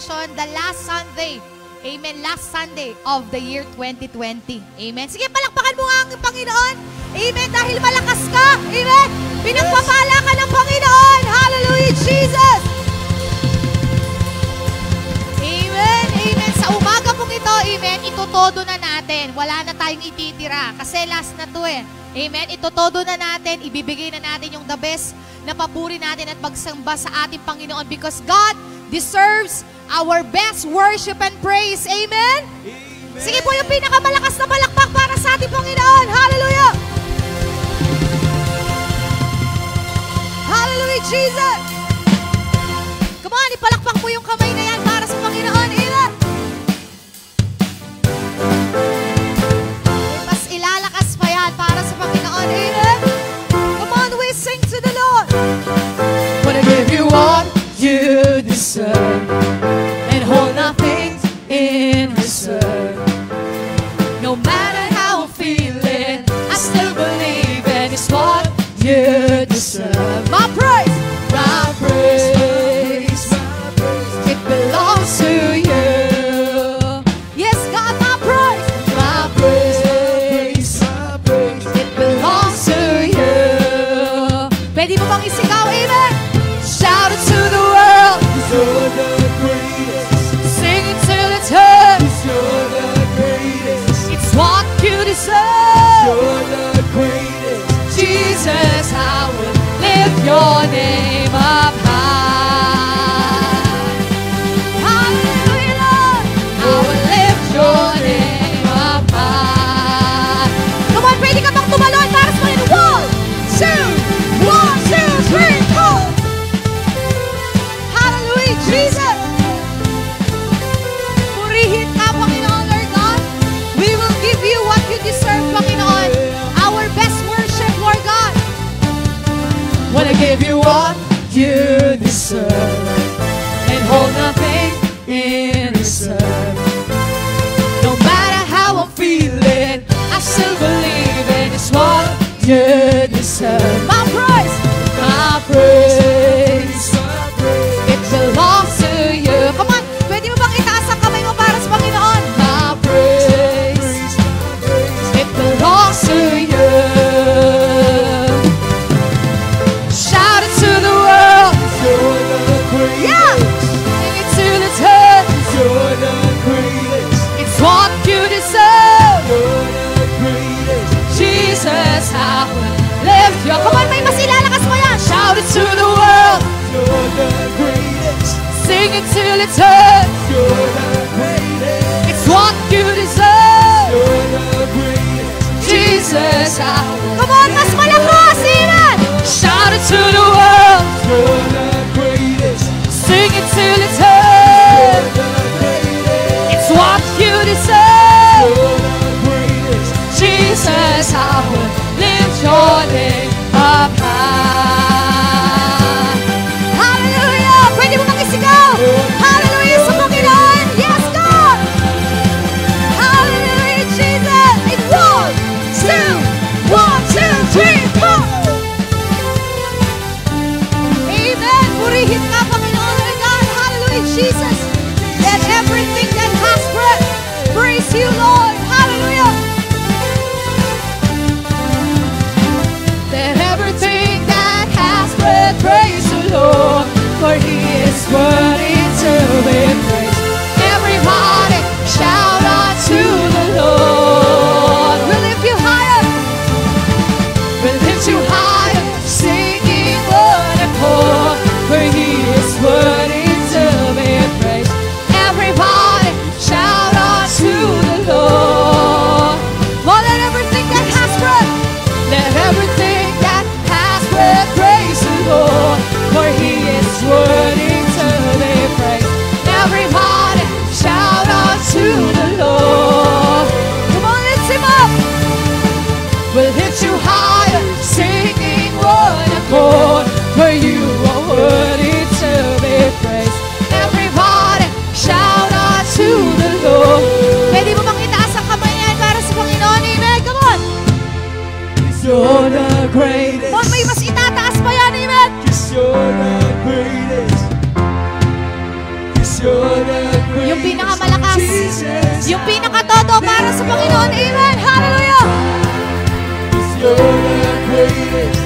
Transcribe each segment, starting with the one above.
celebration, the last Sunday. Amen. Last Sunday of the year 2020. Amen. Sige, palakpakan mo nga ang Panginoon. Amen. Dahil malakas ka. Amen. Pinagpapala ka ng Panginoon. Hallelujah, Jesus. Amen. Amen. Sa umaga pong ito, amen, itutodo na natin. Wala na tayong ititira. Kasi last na to eh. Amen. Itutodo na natin. Ibibigay na natin yung the best na papuri natin at pagsamba sa ating Panginoon because God deserves our best worship and praise. Amen? Amen. Sige po yung pinakamalakas na palakpak para sa ating Panginoon. Hallelujah! Hallelujah, Jesus! Come on, ipalakpak mo yung kamay na yan para sa Panginoon. Amen! Mas ilalakas pa yan para sa Panginoon. Amen! Come on, we sing to the Lord. Wanna give you what you deserve and hold nothing in reserve. No matter how I'm feeling, I still believe and it's what you deserve. My praise! My praise, my praise, it belongs to you. Yes, God, my praise! My praise, it belongs to you. Pwede mo bang isigaw? Amen! Shout it to the world. You're the greatest. Sing it till it's heard. You're the greatest. It's what you deserve. You're the greatest. Jesus, I will lift your name up high. Hallelujah, Lord! I will lift your name up high. Come on, pwede ka bang tumalon para sa Panginoon? 1, 2, 1, 2, 3, go! Hallelujah, Jesus! Purihin ka, Panginoon, Lord God. We will give you what you deserve, Panginoon. Our best worship, Lord God. Wanna give you what you deserve and hold nothing in reserve. No matter how I'm feeling, I still believe and it's what you deserve. My praise! My praise, it belongs to you. Come on, pwede mo bang itaas ang kamay mo para sa Panginoon? My praise, it belongs to you. Shout it to the world. You're the greatest. Yeah! Sing it till it's heard. You're the greatest. It's what you deserve. You're the greatest. Jesus, I will lift your. Come on, may mas ilalakas mo yan. Shout it to the world. You're the greatest. Sing it till it's heard. You're the greatest. It's what you deserve. You're the greatest. Jesus, I will. Come on, mas malakas! Amen! Shout it to the world. You're the greatest. Sing it till it's heard. You're the greatest. It's what you deserve. You're the greatest. Jesus, I will lift your name up high. Hallelujah! Pwede mo bang isigaw? Hallelujah sa Panginoon! Yes, God! Hallelujah, Jesus! In 1, 2, 1, 2, 3, 4! Amen! Purihin ka, Panginoon, Lord God! Hallelujah, Jesus! Let everything that has breath praise you, Lord! Hallelujah! Let everything that has breath praise the Lord, for He is worthy to be praised. Everybody shout unto the Lord. We'll lift you higher! We'll lift you higher, singing one accord, for He is worthy to be praised. Everybody shout unto the Lord. Oh, let everything that has breath Let everything that has breath praise the Lord, for He is worthy to be praised. Everybody shout unto the Lord. come on, lift him up! We'll lift you higher, singing one accord, for you are worthy to be praised. Everybody shout unto the Lord. Pwede mo bang itaas ang kamay niyan para sa Panginoon? Amen! Come on! You're the greatest. Kung may mas itataas pa yan, amen! Yes, you're the greatest. Yes, you're the Panginoon. Amen. Hallelujah. You're the greatest.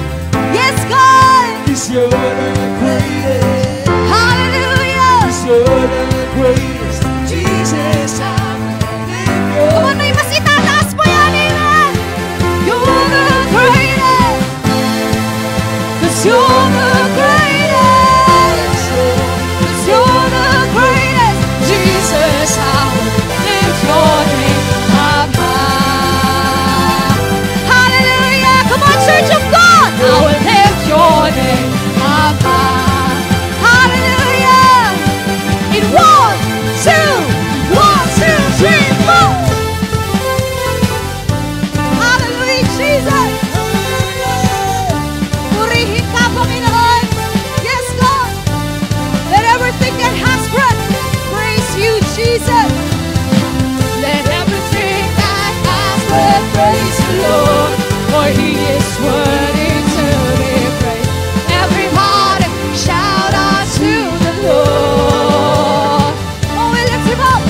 Yes, God. Yes, you're the greatest. Hallelujah. Yes, you're the greatest. Jesus, I believe you. Kung ano yung mas itataas mo yan, amen. You're the greatest. 'Cause you're the greatest. 'Cause you're the greatest. Jesus, I lift your name up high. Hallelujah. Come on, Church of God. I will lift your name up high. Hallelujah. In 1, 2, 3, 4. Hallelujah, Jesus. Purihin ka, Panginoon. Yes, God. Let everything that has breath praise you, Jesus. Let everything that has breath praise the Lord, for He is worthy to be praised. Everybody shout out to the Lord. Oh, we lift Him up.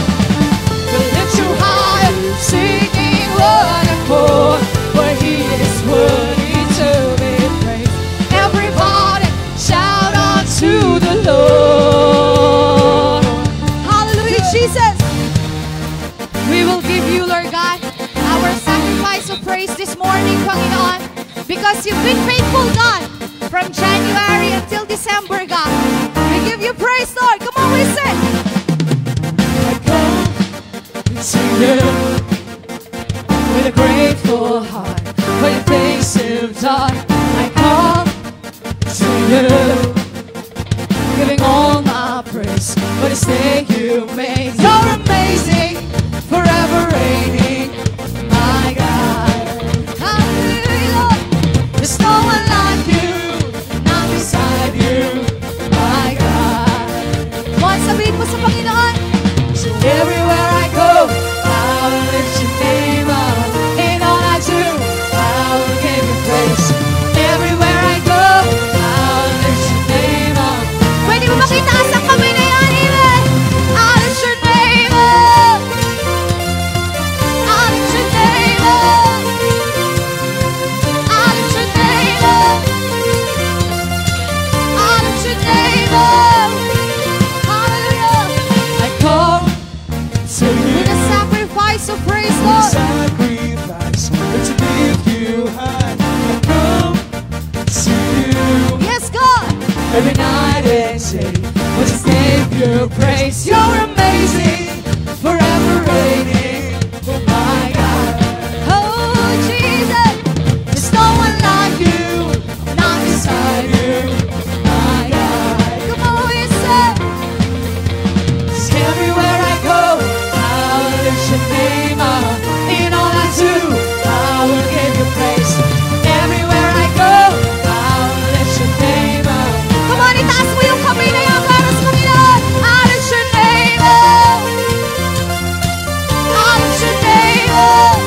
We lift you high, singing one accord, for He is worthy to be praised. Everybody shout out to the Lord. Hallelujah, Jesus. We will give you, Lord God, our sacrifice of praise this morning, Panginoon, because you've been faithful, God, from January until December, God. We give you praise, Lord. Come on, we sing. I come to you with a grateful heart for the things you've done. I come to you, giving all my praise for this day you made. You're amazing, forever reigning, my God. Hallelujah, Lord. There's no one like you, not beside you, my God. One, sabihin mo sa Panginoon. So everywhere I go, I will lift your name up. In all I do, I will give you praise. Everywhere I go, I will lift your name up. Pwede mo makitaas ang kamay na yan, amen. I'll lift your name up. I'll lift your name up. I'll lift your name up. I'll lift your name up. Hallelujah. I come to With you a sacrifice of praise, with a Lord. sacrifice, but to lift you high. I come to you Yes, God. every night and day, but to give you praise. You're amazing, forever reigning, oh my God. Oh, Jesus. There's no one like you, not beside you, my God. Come on, we say. 'Cause everywhere I go, I will lift your name up. In all I do, I will give you praise. Everywhere I go, I will lift your name up. Come on, itaas mo yung kamay na yan para sa Panginoon. I'll lift your name up. I'll lift your name up.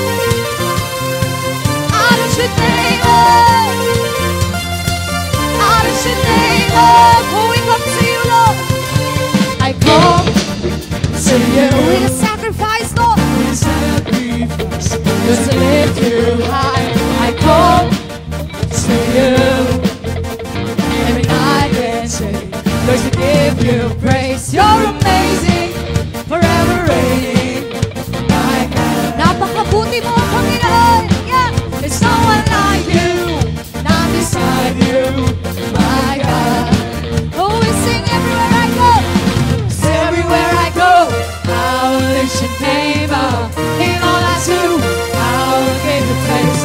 I'll lift your name up. I'll lift your name up. Oh, we come to you, Lord. I come to you With a sacrifice, Lord. with a sacrifice, just to lift you high. I come to you every night and day, just to give you praise. You're amazing, forever reigning, my God. Napakabuti mo, Panginoon. Yeah. There's no one like you, not beside you, my God. Oh, we sing everywhere I go. 'Cause everywhere I go, I will lift your name up. In all I do, I will give you praise.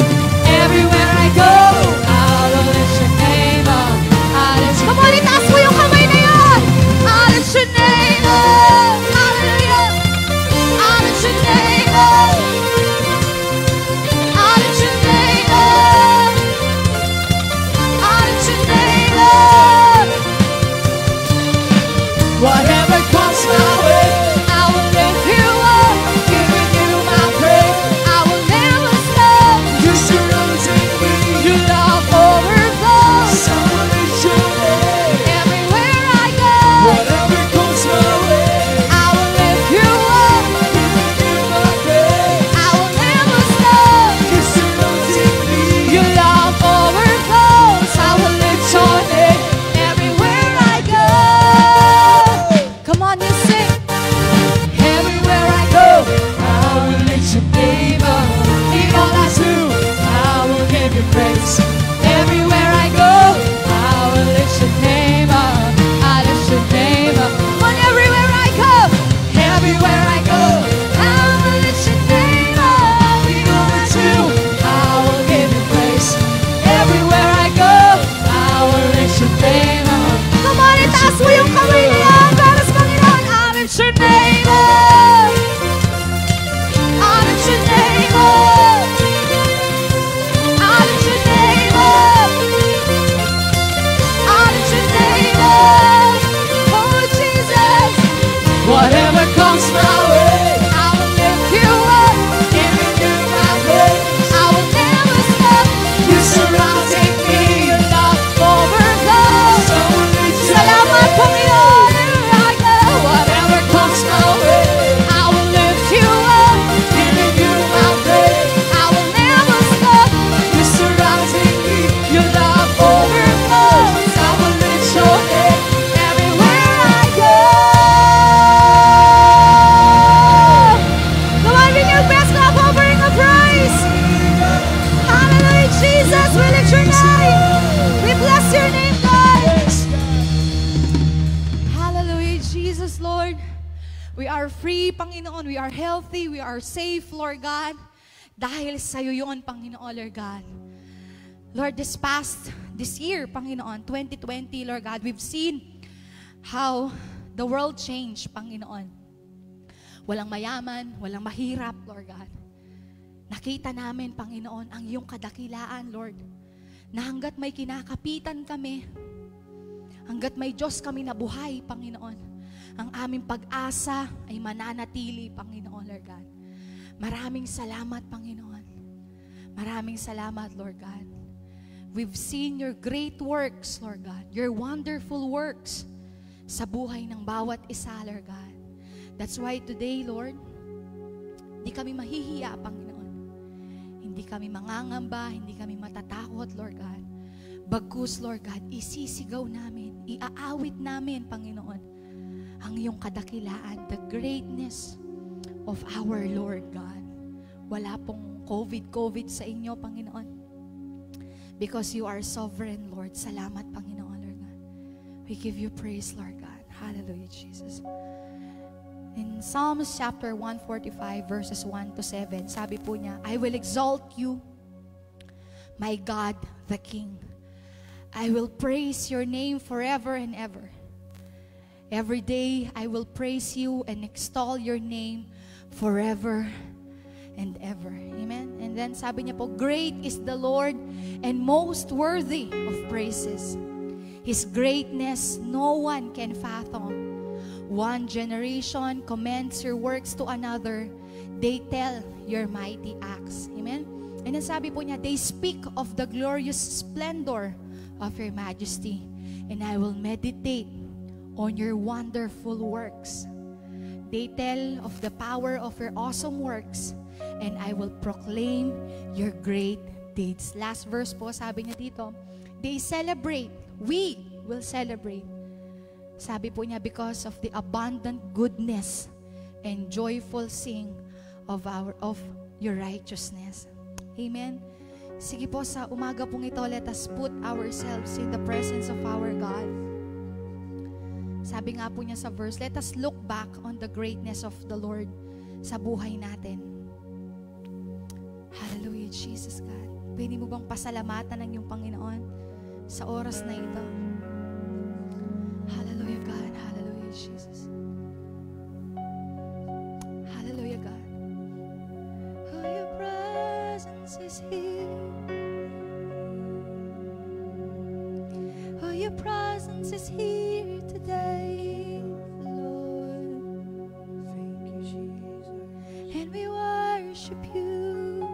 Itaas mo yung kamay na yan para sa Panginoon. I lift your name up. I lift your name up. I lift your name up. I lift your name up. Oh, Jesus. Whatever comes my way, I will lift you up. Giving you my praise. I will never stop. You surrounding me, your love overflows. Salamat, Panginoon. Whatever comes my way, I will lift you up. Giving you my praise. I will never stop. You surrounding me, your love overflows. I will lift your name everywhere I go. Come on, bring your best clap offering of praise. Hallelujah, Jesus. We lift your name. We bless your name, God. Hallelujah, Jesus, Lord. We are free, Panginoon. We are healthy. We are safe, Lord God. Dahil sa'yo yun, Panginoon, Lord God. Lord, this year, Panginoon, 2020, Lord God, we've seen how the world changed, Panginoon. Walang mayaman, walang mahirap, Lord God. Nakita namin, Panginoon, ang iyong kadakilaan, Lord, na hanggat may kinakapitan kami, hanggat may Diyos kami na buhay, Panginoon, ang aming pag-asa ay mananatili, Panginoon, Lord God. Maraming salamat, Panginoon. Maraming salamat, Lord God. We've seen your great works, Lord God, your wonderful works sa buhay ng bawat isa, Lord God. That's why today, Lord, hindi kami mahihiya, Panginoon. Hindi kami mangangamba, hindi kami matatakot, Lord God. Bagkus, Lord God, isisigaw namin, iaawit namin, Panginoon, ang iyong kadakilaan, the greatness of our Lord God. Wala pong COVID sa inyo, Panginoon. Because you are sovereign, Lord. Salamat, Panginoon, Lord God. We give you praise, Lord God. Hallelujah, Jesus. In Psalms chapter 145, verses 1 to 7, sabi po niya, I will exalt you, my God, the King. I will praise your name forever and ever. Every day, I will praise you and extol your name forever and ever. Amen? And then sabi niya po, great is the Lord and most worthy of praises. His greatness no one can fathom. One generation commends your works to another. They tell your mighty acts. Amen? And then sabi po niya, they speak of the glorious splendor of your majesty. And I will meditate on your wonderful works. They tell of the power of your awesome works, and I will proclaim your great deeds. Last verse po, sabi niya dito, they celebrate, we will celebrate. Sabi po niya, because of the abundant goodness and joyful sing of your righteousness. Amen. Sige po, sa umaga pong ito, let us put ourselves in the presence of our God. Sabi nga po niya sa verse, let us look back on the greatness of the Lord sa buhay natin. Hallelujah, Jesus God. Pwede mo bang pasalamatan ng iyong Panginoon sa oras na ito? Hallelujah, God. Hallelujah, Jesus. Hallelujah, God. Oh, your presence is here. Oh, your presence is here today, Lord. Thank you, Jesus. And we worship you.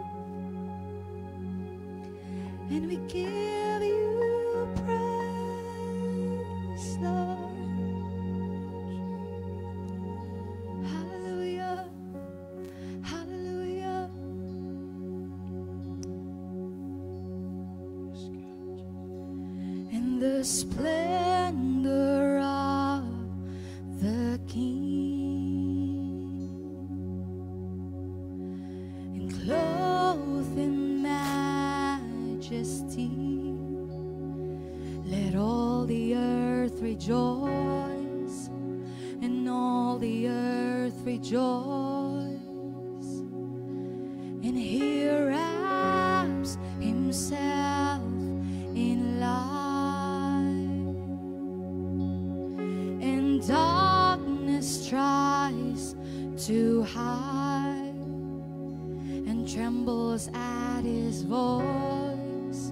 And we give you praise, Lord. Hallelujah. Hallelujah. In the splendor of the King, and clothed in majesty, let all the earth rejoice, and all the earth rejoice. And he wraps himself in light, to hide and trembles at his voice,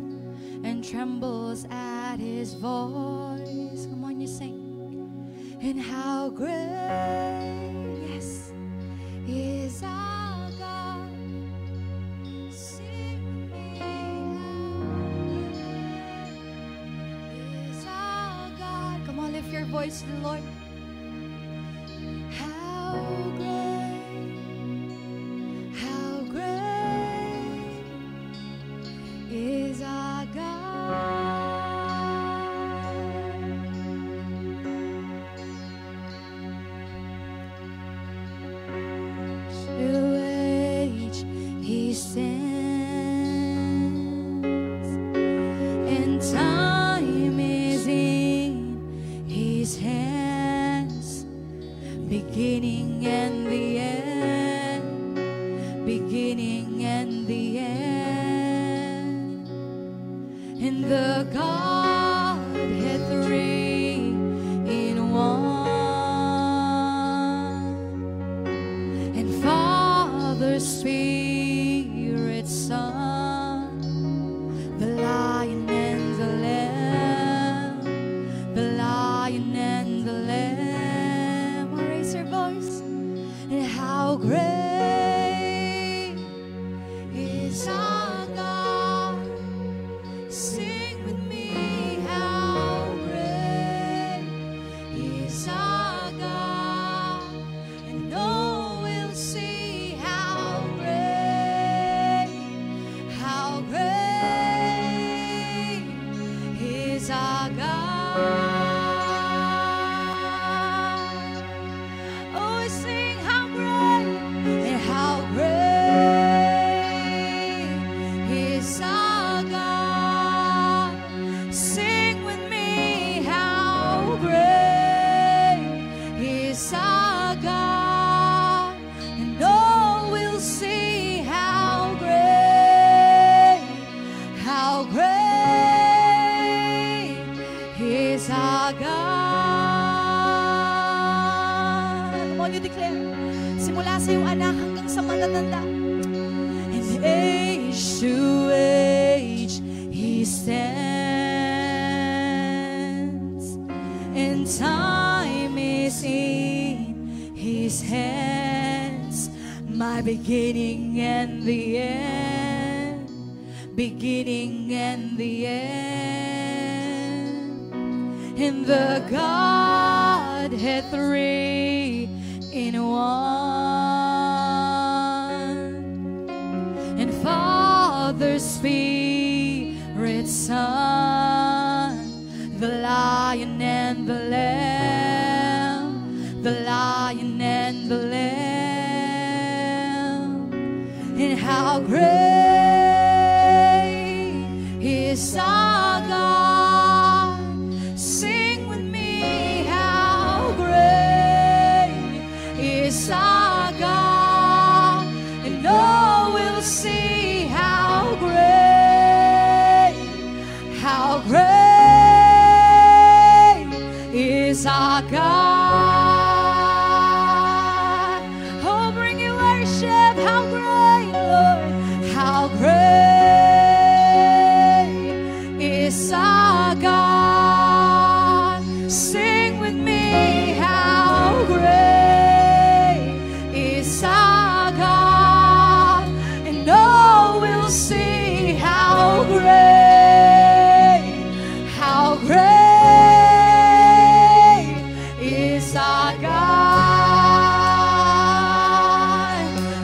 and trembles at his voice. Come on, you sing. And how great, yes, is our God. Sing with me, how great is our God. Come on, lift your voice to the Lord. How great is our God. To age he stands, and time is in his hands, beginning and the end, beginning and the end. And the Godhead three in one, and Father, Spirit, Son, the Lion and the Lamb, the Lion and the Lamb. Oh, raise your voice. And how great is our God. Sing with me, how great is our God. And oh, we'll see how great is our God. Oh, we sing how great, and how great is our God. Sing with me, how great is our God. And oh, we'll see how great is our God. Come on, you declare. Simula sa iyong anak hanggang sa matatanda. And age to age he stands, and time is in his hands, my beginning and the end, beginning and the end. In the Godhead three in one, and Father, Spirit, Son, the Lion and the Lamb, the Lion and the Lamb. And how great is our God. Sing with me, how great is our God. And oh, we'll see how great is our God. Oh, bring you worship, how great, Lord, how great is our God. Sing with me, how great is our God. And oh, we'll see how great is our God.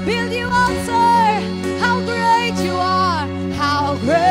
Build you altar, how great you are, how great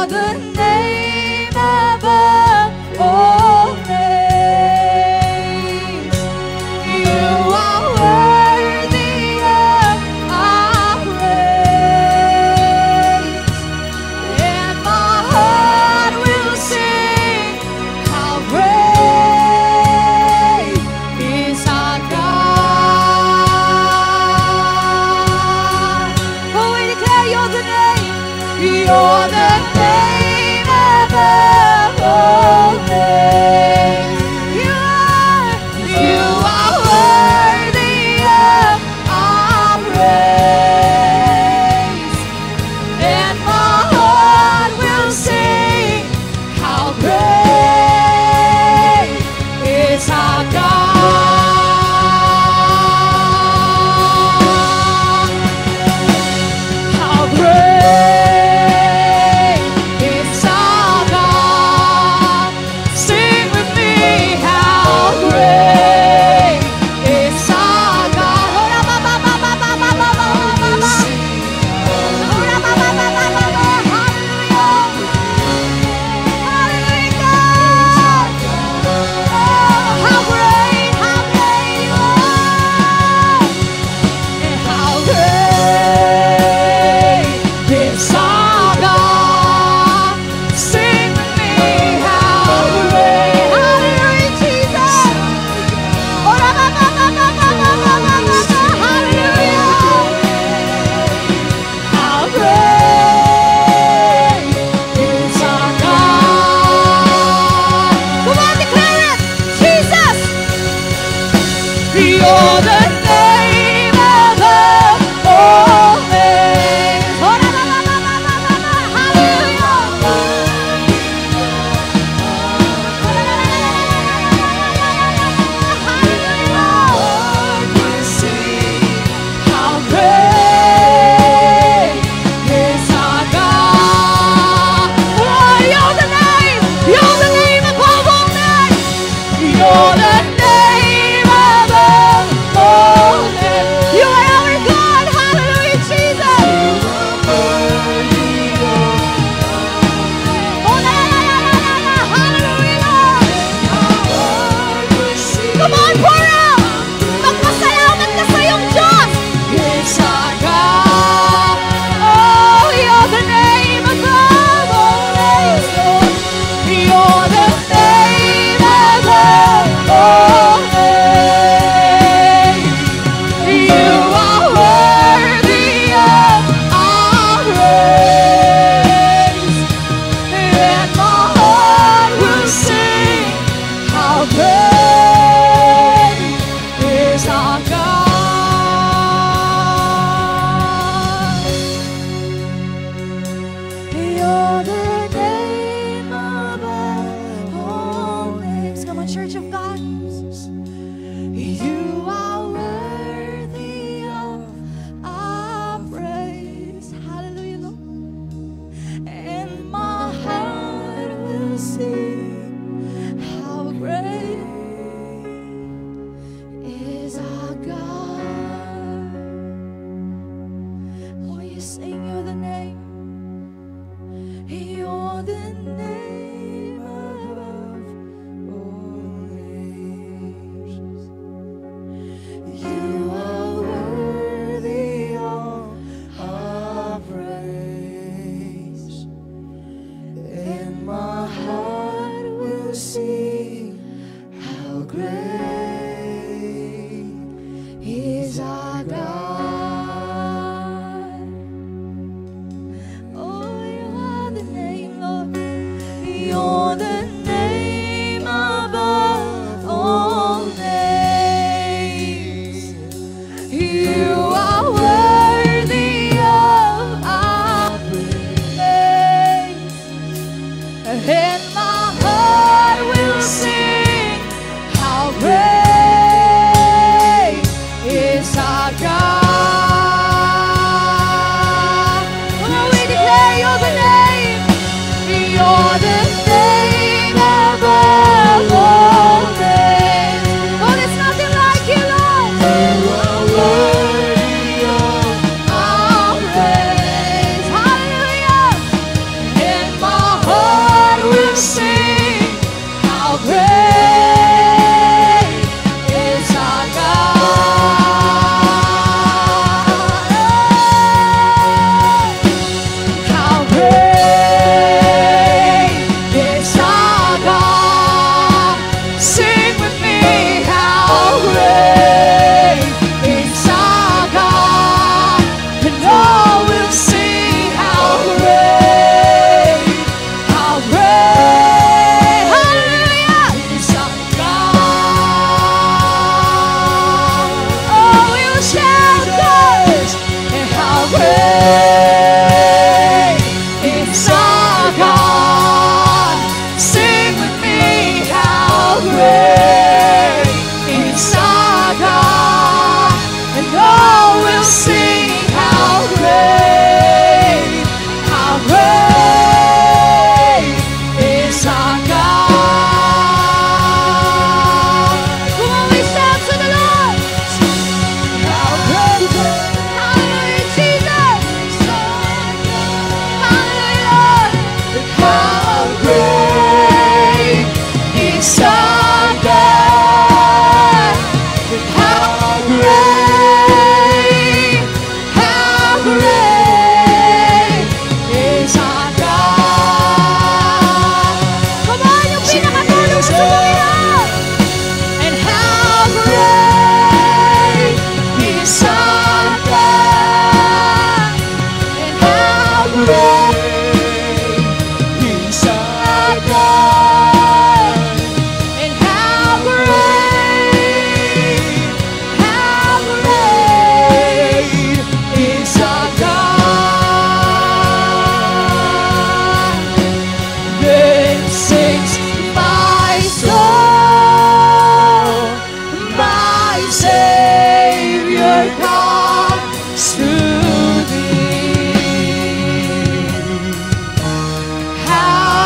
the name above all names. You are worthy of our praise, and my heart will sing how great is our God. Oh, we declare you're the name. You're the name above all names. You are worthy of our praise, and my heart will sing how great is our God. How great is our God. Sing with me, how great is our God. Ora ba ba ba ba ba ba ba ba ba ba. Ora ba ba ba ba ba ba. Hallelujah. Hallelujah, God. Oh, how great you are. And how great is our God. Sing with me, how great. Hallelujah, Jesus. Ora ba ba ba ba ba ba ba ba ba. Hallelujah. How great is our God. Come on, declare it. Jesus. You're the name above all names. Ora ba ba ba ba ba ba ba. Hallelujah. How great is our God. Oh, you're the name above all names. You're the name above all names. You are our God. Hallelujah, Jesus. Oh, la, la, la, la, la, la. Hallelujah. Come on, pour out. Magpasalamat ka sa iyong Diyos. It's our God. Oh, you're the name above all names, Lord. You're the name above all names. You are worthy of our praise, and my heart will sing how great is our God. You're the name above all names. Come on, Church of God. You are worthy of our praise. Hallelujah, Lord. And my heart will sing how great is our God. Oh, you sing, you're the name. You're the name above all names. You are worthy of our praise, and my heart will sing how great is our God. Oh, you are the name, Lord. You're the name above all names. You are worthy of our praise, and my heart will sing how great is our God. Oh, we declare you're the name. You're the name above all names. Oh, there's nothing like you, Lord. You are worthy of our praise. Hallelujah. And my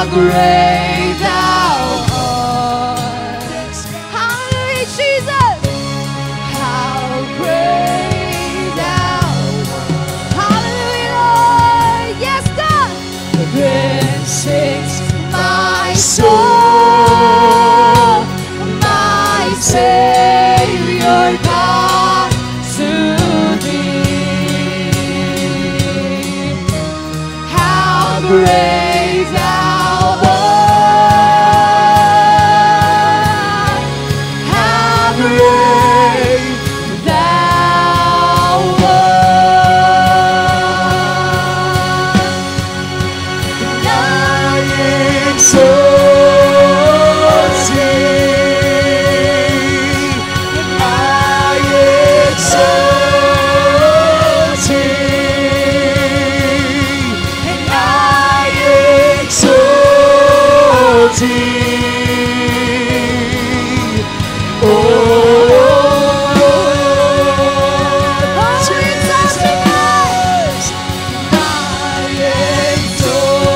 how great thou art. Hallelujah, Jesus. How great thou art. Hallelujah, Lord. Yes, God. Then sings my soul, my Savior God to thee. How great thou art. How great thou art. And I exalt thee. And I exalt thee. And I exalt thee. Oh, Jesus, I exalt thee.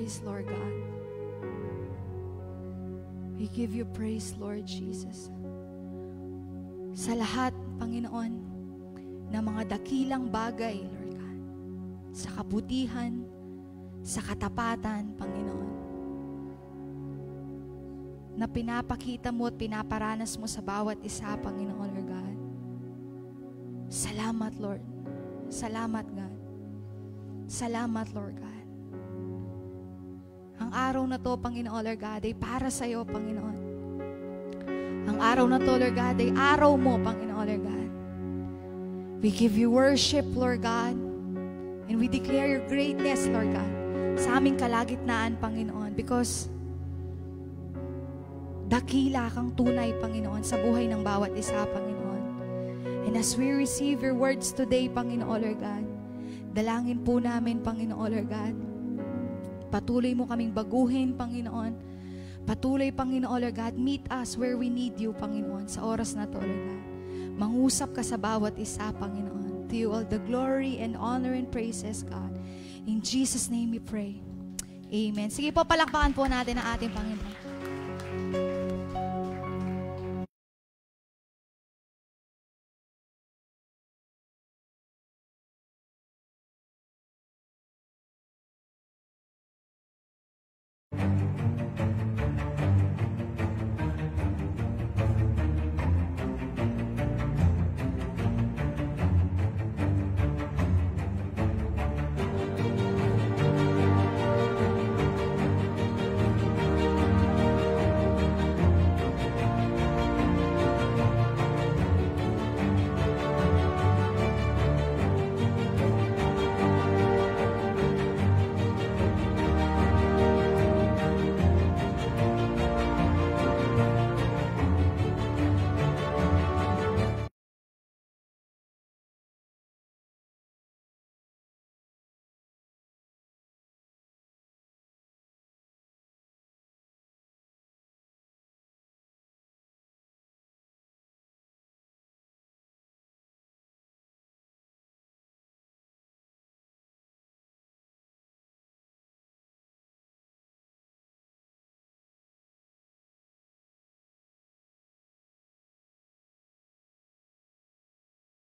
praise, Lord God. We give you praise, Lord Jesus. Sa lahat, Panginoon, ng mga dakilang bagay, Lord God, sa kabutihan, sa katapatan, Panginoon, na pinapakita mo at pinaparanas mo sa bawat isa, Panginoon, Lord God. Salamat, Lord. Salamat, God. Salamat, Lord God. Ang araw na to, Panginoon, Lord God, ay para sa iyo, Panginoon. Ang araw na to, Lord God, ay araw mo, Panginoon, Lord God. We give you worship, Lord God, and we declare your greatness, Lord God, sa aming kalagitnaan, Panginoon, because dakila kang tunay, Panginoon, sa buhay ng bawat isa, Panginoon. And as we receive your words today, Panginoon, Lord God, Dalangin po namin, Panginoon, Lord God. Patuloy mo kaming baguhin, Panginoon. Patuloy, Panginoon, Lord God, meet us where we need you, Panginoon, sa oras na to, Lord God. Mangusap ka sa bawat isa, Panginoon. To you all the glory and honor and praises, God. In Jesus' name we pray. Amen. Sige po, palakpakan po natin ang ating Panginoon.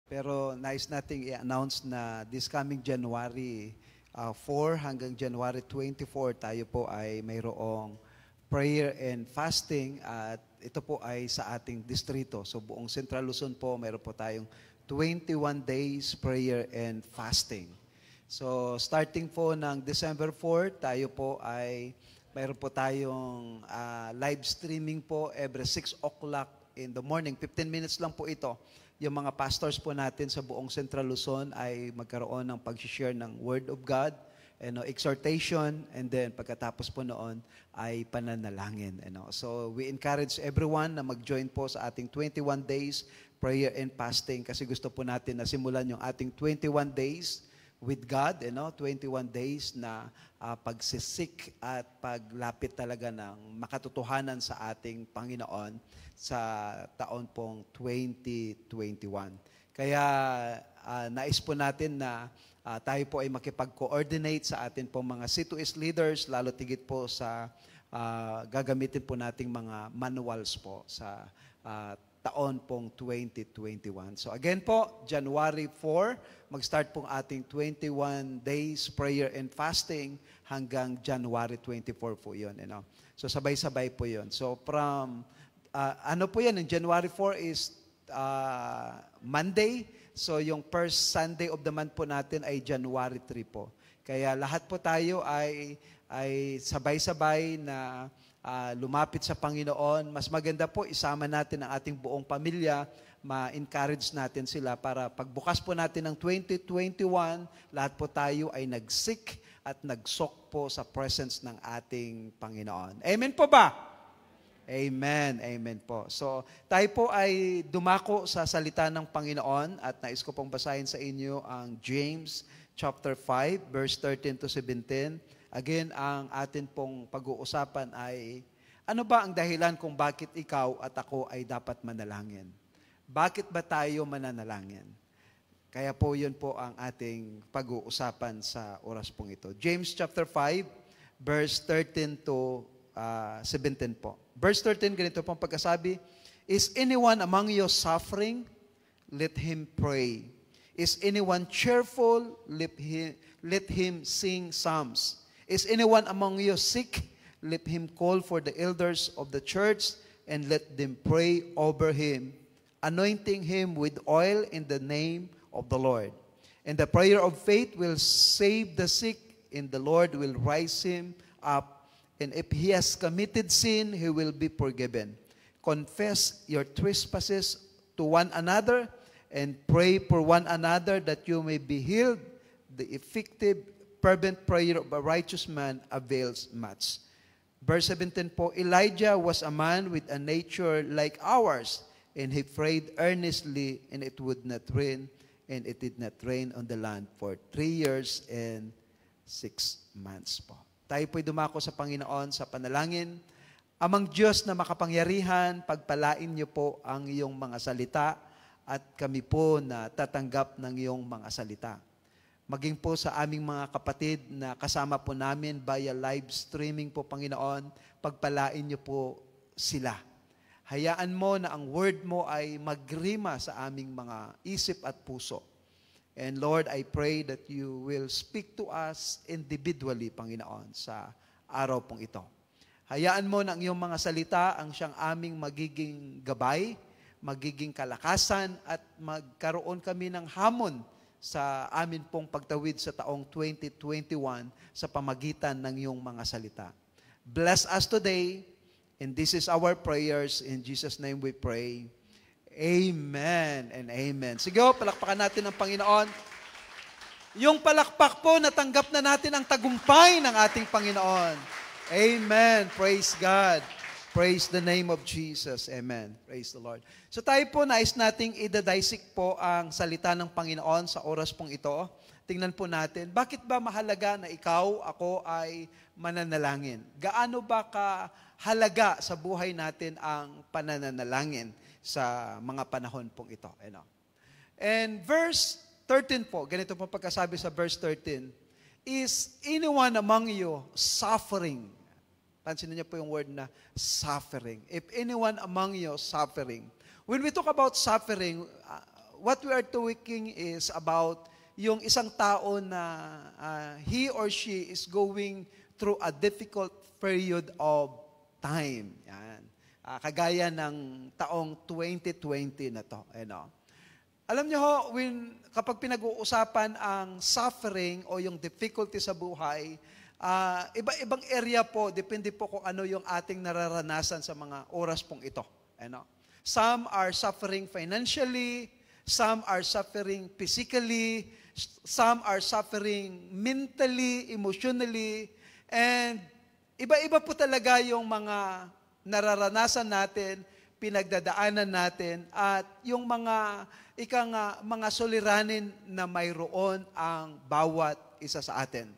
Pero nais nating i-announce na this coming January 4 hanggang January 24, tayo po ay mayroong prayer and fasting at ito po ay sa ating distrito. So buong Central Luzon po, mayroon po tayong 21 days prayer and fasting. So starting po ng December 4, tayo po ay mayroon po tayong live streaming po every 6 o'clock in the morning. 15 minutes lang po ito. Yung mga pastors po natin sa buong Central Luzon ay magkaroon ng pag-share ng Word of God, exhortation, and then pagkatapos po noon ay pananalangin. So we encourage everyone na mag-join po sa ating 21 days prayer and fasting kasi gusto po natin na simulan yung ating 21 days with God, 21 days na pagsisik at paglapit talaga ng makatotohanan sa ating Panginoon sa taon pong 2021. Kaya nais po natin na tayo po ay makipag-coordinate sa atin pong mga C2S leaders, lalo tigit po sa gagamitin po nating mga manuals po sa taon pong 2021. So again po, January 4, mag-start pong ating 21 days prayer and fasting hanggang January 24 po yun. So sabay-sabay po yun. So from, ano po yan, yung January 4 is Monday. So yung first Sunday of the month po natin ay January 3 po. Kaya lahat po tayo ay sabay-sabay na lumapit sa Panginoon. Mas maganda po, isama natin ang ating buong pamilya, ma-encourage natin sila para pagbukas po natin ng 2021, lahat po tayo ay nagsik at nagsok po sa presence ng ating Panginoon. Amen po ba? Amen. Amen po. So, tayo po ay dumako sa salita ng Panginoon at nais ko pong basahin sa inyo ang James chapter 5, verse 13 to 17. Again, ang atin pong pag-uusapan ay, ano ba ang dahilan kung bakit ikaw at ako ay dapat manalangin? Bakit ba tayo mananalangin? Kaya po yun po ang ating pag-uusapan sa oras pong ito. James chapter 5, verse 13 to 17 po. Verse 13, ganito pong pagkasabi, is anyone among you suffering? Let him pray. Is anyone cheerful? Let him sing psalms. Is anyone among you sick? Let him call for the elders of the church and let them pray over him, anointing him with oil in the name of the Lord. And the prayer of faith will save the sick, and the Lord will rise him up. And if he has committed sin, he will be forgiven. Confess your trespasses to one another and pray for one another that you may be healed. The effective fervent prayer of a righteous man avails much. Verse 17 po, Elijah was a man with a nature like ours, and he prayed earnestly, and it would not rain, and it did not rain on the land for 3 years and 6 months po. Tayo po'y dumako sa Panginoon sa panalangin. Amang Diyos na makapangyarihan, pagpalain niyo po ang iyong mga salita at kami po na tatanggap ng iyong mga salita. Maging po sa aming mga kapatid na kasama po namin via live streaming po, Panginoon, pagpalain niyo po sila. Hayaan mo na ang word mo ay magrima sa aming mga isip at puso. And Lord, I pray that you will speak to us individually, Panginoon, sa araw pong ito. Hayaan mo na ang iyong mga salita ang siyang aming magiging gabay, magiging kalakasan, at magkaroon kami ng hamon sa amin pong pagtawid sa taong 2021 sa pamagitan ng iyong mga salita. Bless us today, and this is our prayers. In Jesus' name we pray. Amen and amen. Sige, palakpakan natin ang Panginoon. Yung palakpak po, natanggap na natin ang tagumpay ng ating Panginoon. Amen. Praise God. Praise the name of Jesus. Amen. Praise the Lord. So tayo po, nais nating idadisect po ang salita ng Panginoon sa oras pong ito. Tingnan po natin, bakit ba mahalaga na ikaw, ako ay mananalangin? Gaano ba kahalaga sa buhay natin ang pananalangin sa mga panahon pong ito? And verse 13 po, ganito po pagkasabi sa verse 13, is anyone among you suffering? Pansinin niyo po yung word na suffering. If anyone among you suffering. When we talk about suffering, what we are talking is about yung isang tao na he or she is going through a difficult period of time. Yan. Kagaya ng taong 2020 na to. Alam niyo ho, kapag pinag-uusapan ang suffering o yung difficulty sa buhay, iba-ibang area po, depende po kung ano yung ating nararanasan sa mga oras pong ito. Some are suffering financially, some are suffering physically, some are suffering mentally, emotionally, and iba-iba po talaga yung mga nararanasan natin, pinagdadaanan natin, at yung mga mga suliranin na mayroon ang bawat isa sa atin.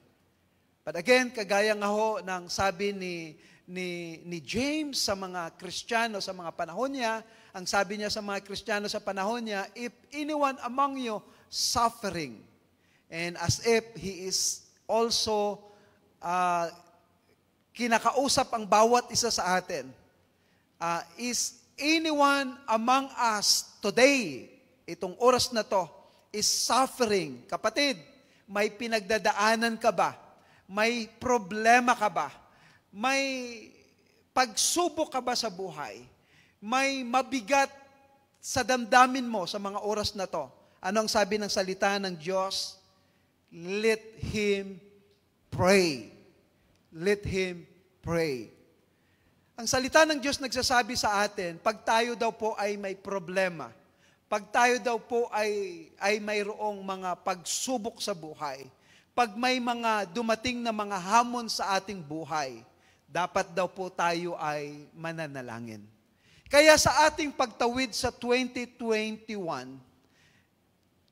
But again, kagaya nga ho ng sabi ni James sa mga Kristiyano sa mga panahon niya, ang sabi niya sa mga Kristiyano sa panahon niya, if anyone among you suffering, and as if he is also kinakausap ang bawat isa sa atin, is anyone among us today, itong oras na to, is suffering. Kapatid, may pinagdadaanan ka ba? May problema ka ba? May pagsubok ka ba sa buhay? May mabigat sa damdamin mo sa mga oras na to? Ano ang sabi ng salita ng Diyos? Let him pray. Let him pray. Ang salita ng Diyos nagsasabi sa atin, pag tayo daw po ay may problema, pag tayo daw po ay mayroong mga pagsubok sa buhay, pag may mga dumating na mga hamon sa ating buhay, dapat daw po tayo ay mananalangin. Kaya sa ating pagtawid sa 2021,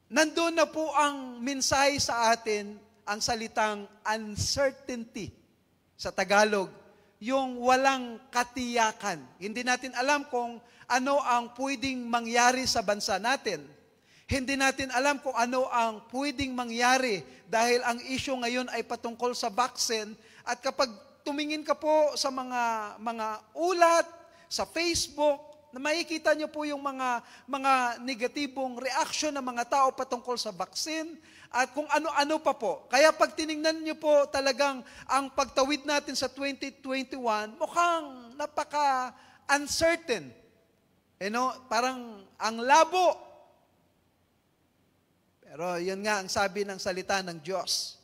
nandun na po ang mensahe sa atin, ang salitang uncertainty. Sa Tagalog, yung walang katiyakan. Hindi natin alam kung ano ang pwedeng mangyari sa bansa natin. Hindi natin alam kung ano ang pwedeng mangyari dahil ang issue ngayon ay patungkol sa vaccine. At kapag tumingin ka po sa mga ulat, sa Facebook, na makikita nyo po yung mga negatibong reaction ng mga tao patungkol sa vaccine at kung ano-ano pa po. Kaya pag tiningnan nyo po talagang ang pagtawid natin sa 2021, mukhang napaka-uncertain. Parang ang labo. Pero yun nga ang sabi ng salita ng Diyos.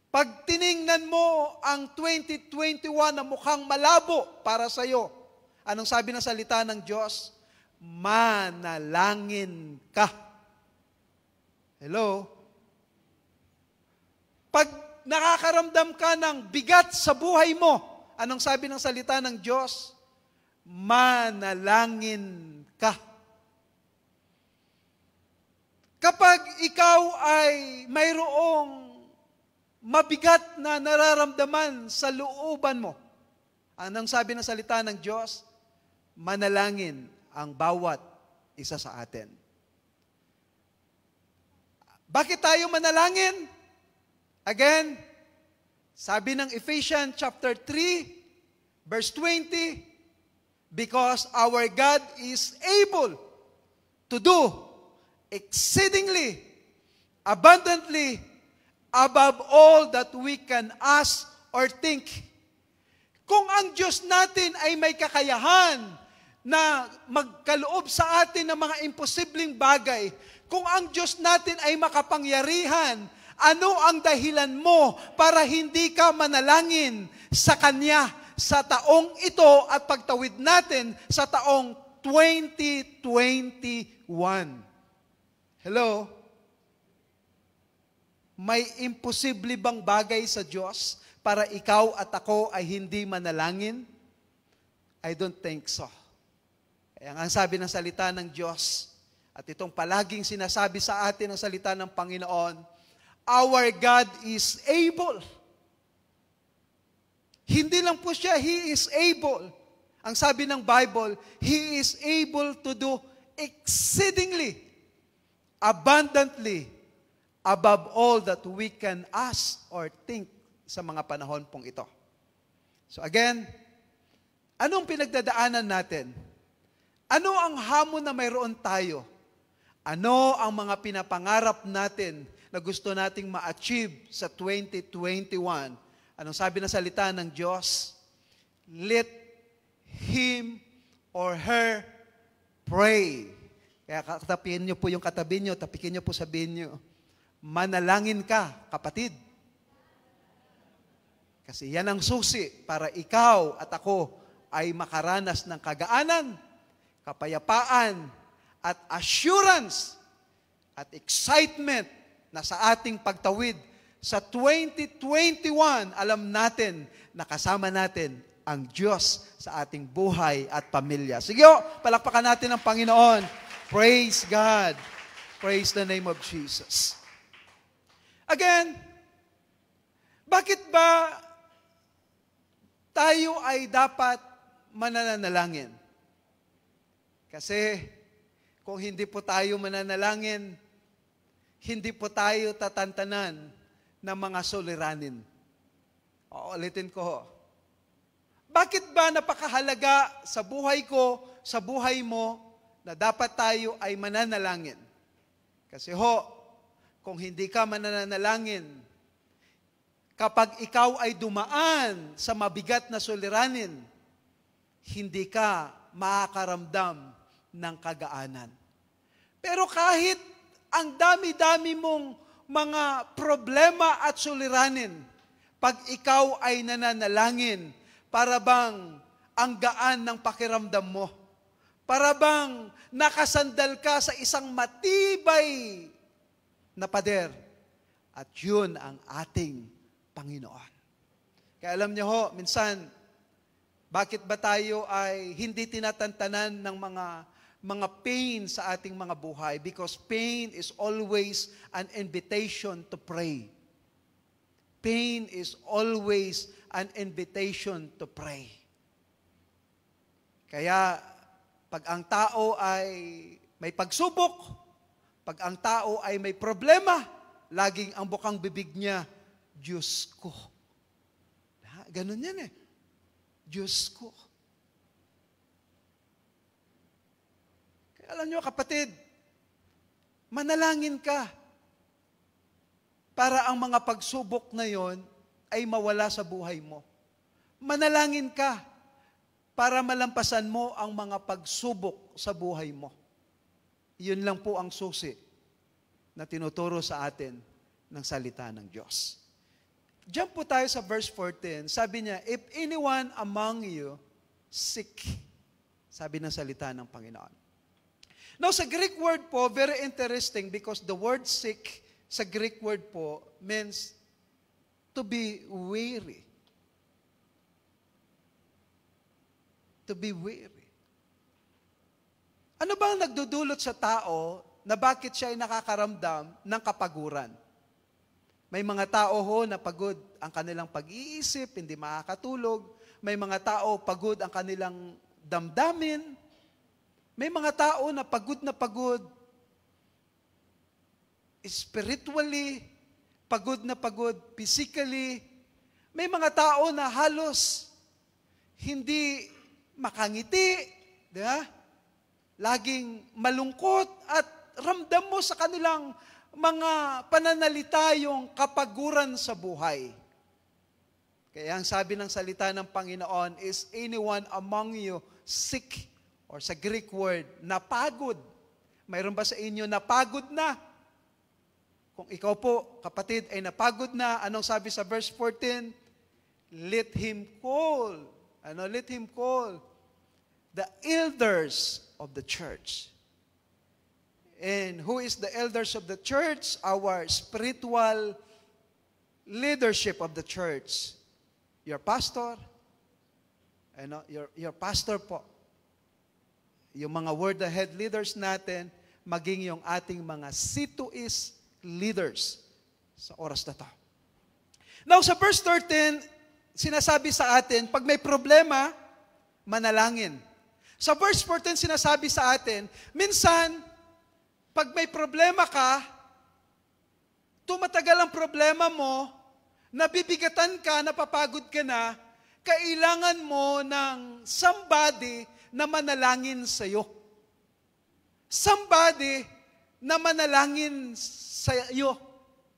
Pag tiningnan mo ang 2021 na mukhang malabo para sa iyo, anong sabi ng salita ng Diyos? Manalangin ka. Hello? Pag nakakaramdam ka ng bigat sa buhay mo, anong sabi ng salita ng Diyos? Manalangin ka. Kapag ikaw ay mayroong mabigat na nararamdaman sa looban mo, anong sabi ng salita ng Diyos? Manalangin ang bawat isa sa atin. Bakit tayo manalangin? Again, sabi ng Ephesians chapter 3, verse 20, because our God is able to do exceedingly, abundantly, above all that we can ask or think. Kung ang Diyos natin ay may kakayahan na magkaloob sa atin ng mga imposibleng bagay, kung ang Diyos natin ay makapangyarihan, ano ang dahilan mo para hindi ka manalangin sa Kanya sa taong ito at pagtawid natin sa taong 2021? Hello? May imposible bang bagay sa Diyos para ikaw at ako ay hindi manalangin? I don't think so. Kaya ang sabi ng salita ng Diyos, at itong palaging sinasabi sa atin ng salita ng Panginoon, our God is able. Hindi lang po siya, He is able. Ang sabi ng Bible, He is able to do exceedingly, abundantly, above all that we can ask or think sa mga panahon pong ito. So again, anong pinagdadaanan natin? Ano ang hamon na mayroon tayo? Ano ang mga pinapangarap natin na gusto nating ma-achieve sa 2021? Anong sabi ng salita ng Diyos? Let him or her pray. Kaya tapihin niyo po yung katabi niyo, tapikin niyo po, sabihin niyo, manalangin ka, kapatid. Kasi yan ang susi para ikaw at ako ay makaranas ng kagaanan, kapayapaan, at assurance at excitement na sa ating pagtawid sa 2021, alam natin na kasama natin ang Diyos sa ating buhay at pamilya. Sige, palakpakan natin ang Panginoon. Praise God. Praise the name of Jesus. Again, bakit ba tayo ay dapat mananalangin? Kasi kung hindi po tayo mananalangin, hindi po tayo tatantanan ng mga suliranin. Ulitin ko. Bakit ba napakahalaga sa buhay ko, sa buhay mo, na dapat tayo ay mananalangin? Kasi kung hindi ka mananalangin, kapag ikaw ay dumaan sa mabigat na suliranin, hindi ka makakaramdam ng kagaanan. Pero kahit ang dami-dami mong mga problema at suliranin, pag ikaw ay nananalangin, para bang ang gaan ng pakiramdam mo? Para bang nakasandal ka sa isang matibay na pader? At yun ang ating Panginoon. Kaya alam niyo minsan, bakit ba tayo ay hindi tinatantanan ng mga pain sa ating mga buhay? Because pain is always an invitation to pray. Pain is always an invitation to pray. Kaya, pag ang tao ay may pagsubok, pag ang tao ay may problema, laging ang bukang bibig niya, Diyos ko. Ganun yan eh. Diyos ko. Kaya alam niyo kapatid, manalangin ka para ang mga pagsubok na yon ay mawala sa buhay mo. Manalangin ka para malampasan mo ang mga pagsubok sa buhay mo. Yun lang po ang susi na tinuturo sa atin ng salita ng Diyos. Jump po tayo sa verse 14. Sabi niya, if anyone among you sick, sabi ng salita ng Panginoon. Now, sa Greek word po, very interesting because the word sick sa Greek word po means to be weary. To be weary. Ano ba ang nagdudulot sa tao na bakit siya ay nakakaramdam ng kapaguran. May mga tao ho na pagod ang kanilang pag-iisip, hindi makakatulog. May mga tao pagod ang kanilang damdamin. May mga tao na pagod spiritually, pagod physically. May mga tao na halos hindi makangiti, di ba? Laging malungkot at ramdam mo sa kanilang mga pananalita yung kapaguran sa buhay. Kaya ang sabi ng salita ng Panginoon is, anyone among you sick, or sa Greek word, napagod. Mayroon ba sa inyo napagod na? Kung ikaw po, kapatid, ay napagod na, anong sabi sa verse 14? Let him call. Let him call the elders of the church. And who is the elders of the church? Our spiritual leadership of the church. Your pastor. Your pastor po. Yung mga word ahead leaders natin, maging yung ating mga C2S leaders sa oras na to. Now, sa verse 13, sinasabi sa atin, pag may problema, manalangin. Sa verse 14, sinasabi sa atin, minsan, pag may problema ka, tumatagal ang problema mo, nabibigatan ka, napapagod ka na, kailangan mo ng somebody na manalangin sa iyo. Somebody na manalangin sa iyo.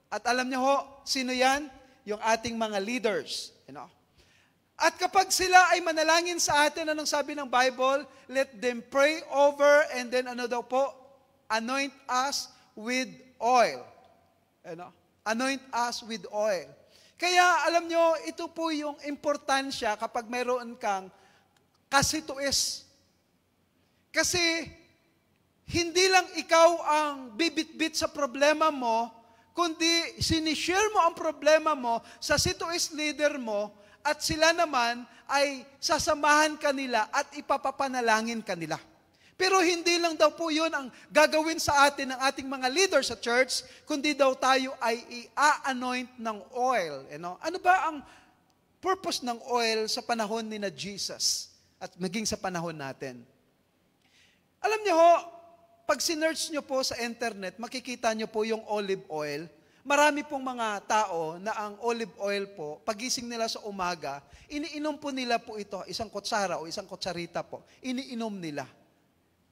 At alam niyo ho, sino yan? Yung ating mga leaders. At kapag sila ay manalangin sa atin, anong sabi ng Bible? Let them pray over, and then ano daw po? Anoint us with oil. Anoint us with oil. Kaya alam nyo, ito po yung importansya kapag mayroon kang kasituis. Kasi hindi lang ikaw ang bibit-bit sa problema mo, kundi sinishare mo ang problema mo sa situis leader mo, at sila naman ay sasamahan kanila at ipapapanalangin kanila. Pero hindi lang daw po yun ang gagawin sa atin ng ating mga leaders sa church, kundi daw tayo ay i-anoint ng oil. Ano ba ang purpose ng oil sa panahon ni na Jesus at maging sa panahon natin? Alam niyo ho, pag sinearch niyo po sa internet, makikita niyo po yung olive oil. Marami pong mga tao na ang olive oil po, pagising nila sa umaga, iniinom po nila po ito, isang kutsara o isang kutsarita po, iniinom nila.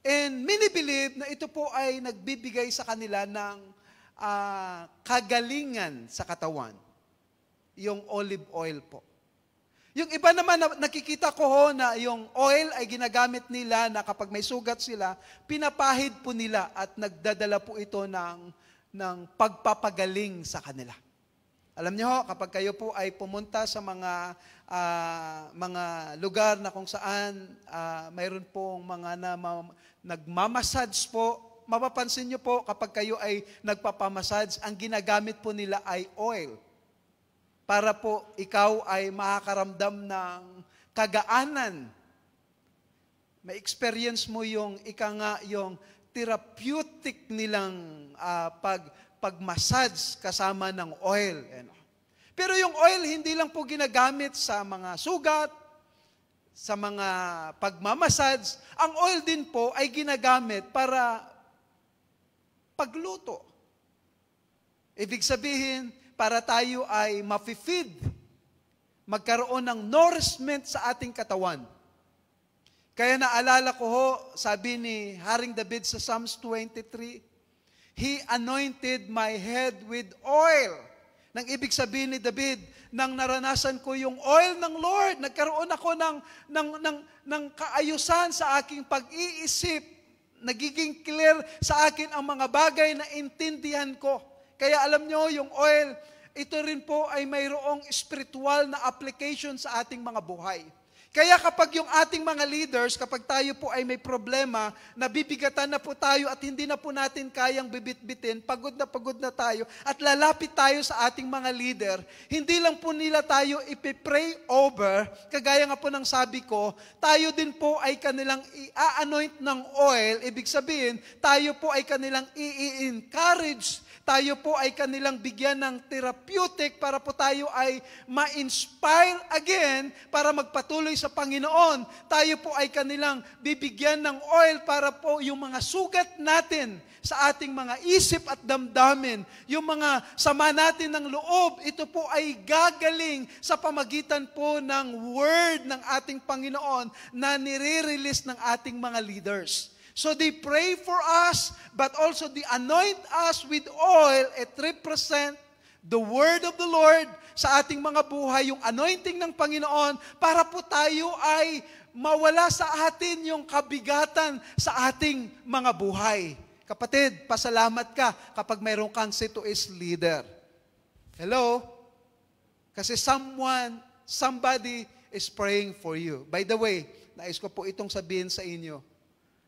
And many believe na ito po ay nagbibigay sa kanila ng kagalingan sa katawan. Yung olive oil po. Yung iba naman, nakikita ko ho na yung oil ay ginagamit nila na kapag may sugat sila, pinapahid po nila at nagdadala po ito ng pagpapagaling sa kanila. Alam niyo ho, kapag kayo po ay pumunta sa mga lugar na kung saan mayroon pong mga nagmamassage po, mapapansin niyo po kapag kayo ay nagpapamassage, ang ginagamit po nila ay oil. Para po ikaw ay makakaramdam ng kagaanan. May experience mo yung yung therapeutic nilang pag-massage kasama ng oil. Pero yung oil, hindi lang po ginagamit sa mga sugat, sa mga pagmamassage. Ang oil din po ay ginagamit para pagluto. Ibig sabihin, para tayo ay ma-feed, magkaroon ng nourishment sa ating katawan. Kaya naalala ko ho, sabi ni Haring David sa Psalms 23, He anointed my head with oil. Nang ibig sabihin ni David, nang naranasan ko yung oil ng Lord, nagkaroon ako ng kaayusan sa aking pag-iisip, nagiging clear sa akin ang mga bagay na intindihan ko. Kaya alam nyo, yung oil, ito rin po ay mayroong spiritual na application sa ating mga buhay. Kaya kapag yung ating mga leaders, kapag tayo po ay may problema, nabibigatan na po tayo at hindi na po natin kayang bibit-bitin, pagod na tayo, at lalapit tayo sa ating mga leader, hindi lang po nila tayo ipipray over, kagaya nga po ng sabi ko, tayo din po ay kanilang i-anoint ng oil, ibig sabihin, tayo po ay kanilang i-encourage, tayo po ay kanilang bigyan ng therapeutic para po tayo ay ma-inspire again para magpatuloy sa Panginoon. Tayo po ay kanilang bibigyan ng oil para po yung mga sugat natin sa ating mga isip at damdamin, yung mga sama natin ng loob, ito po ay gagaling sa pamagitan po ng word ng ating Panginoon na nire-release ng ating mga leaders. So they pray for us, but also they anoint us with oil. It represent the word of the Lord sa ating mga buhay, yung anointing ng Panginoon, para po tayo ay mawala sa atin yung kabigatan sa ating mga buhay. Kapatid, pasalamat ka kapag mayroon kang CITOS leader. Hello? Kasi somebody is praying for you. By the way, nais ko po itong sabihin sa inyo.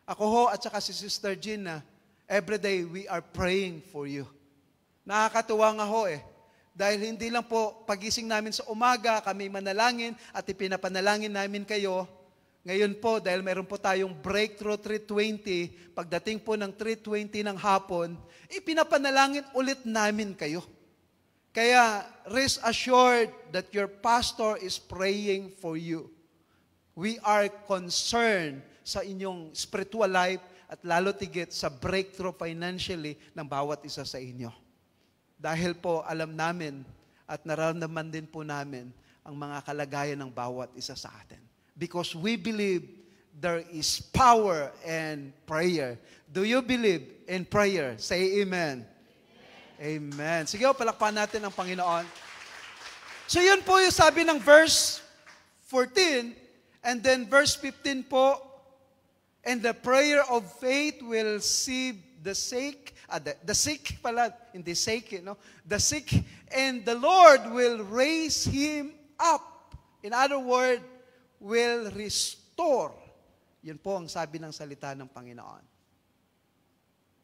Ako ho at saka si Sister Gina, everyday we are praying for you. Nakakatuwa nga ho dahil hindi lang po pagising namin sa umaga, kami manalangin at ipinapanalangin namin kayo. Ngayon po, dahil meron po tayong Breakthrough 320, pagdating po ng 320 ng hapon, ipinapanalangin ulit namin kayo. Kaya rest assured that your pastor is praying for you. We are concerned sa inyong spiritual life at lalo tigit sa breakthrough financially ng bawat isa sa inyo. Dahil po alam namin at nararamdaman din po namin ang mga kalagayan ng bawat isa sa atin. Because we believe there is power in prayer. Do you believe in prayer? Say amen. Amen. Sige, palakpakan natin ang Panginoon. So yun po yung sabi ng verse 14 and then verse 15 po, and the prayer of faith will save the sick, the sick pala, hindi sick, the sick, and the Lord will raise him up. In other words, will restore. Yun po ang sabi ng salita ng Panginoon.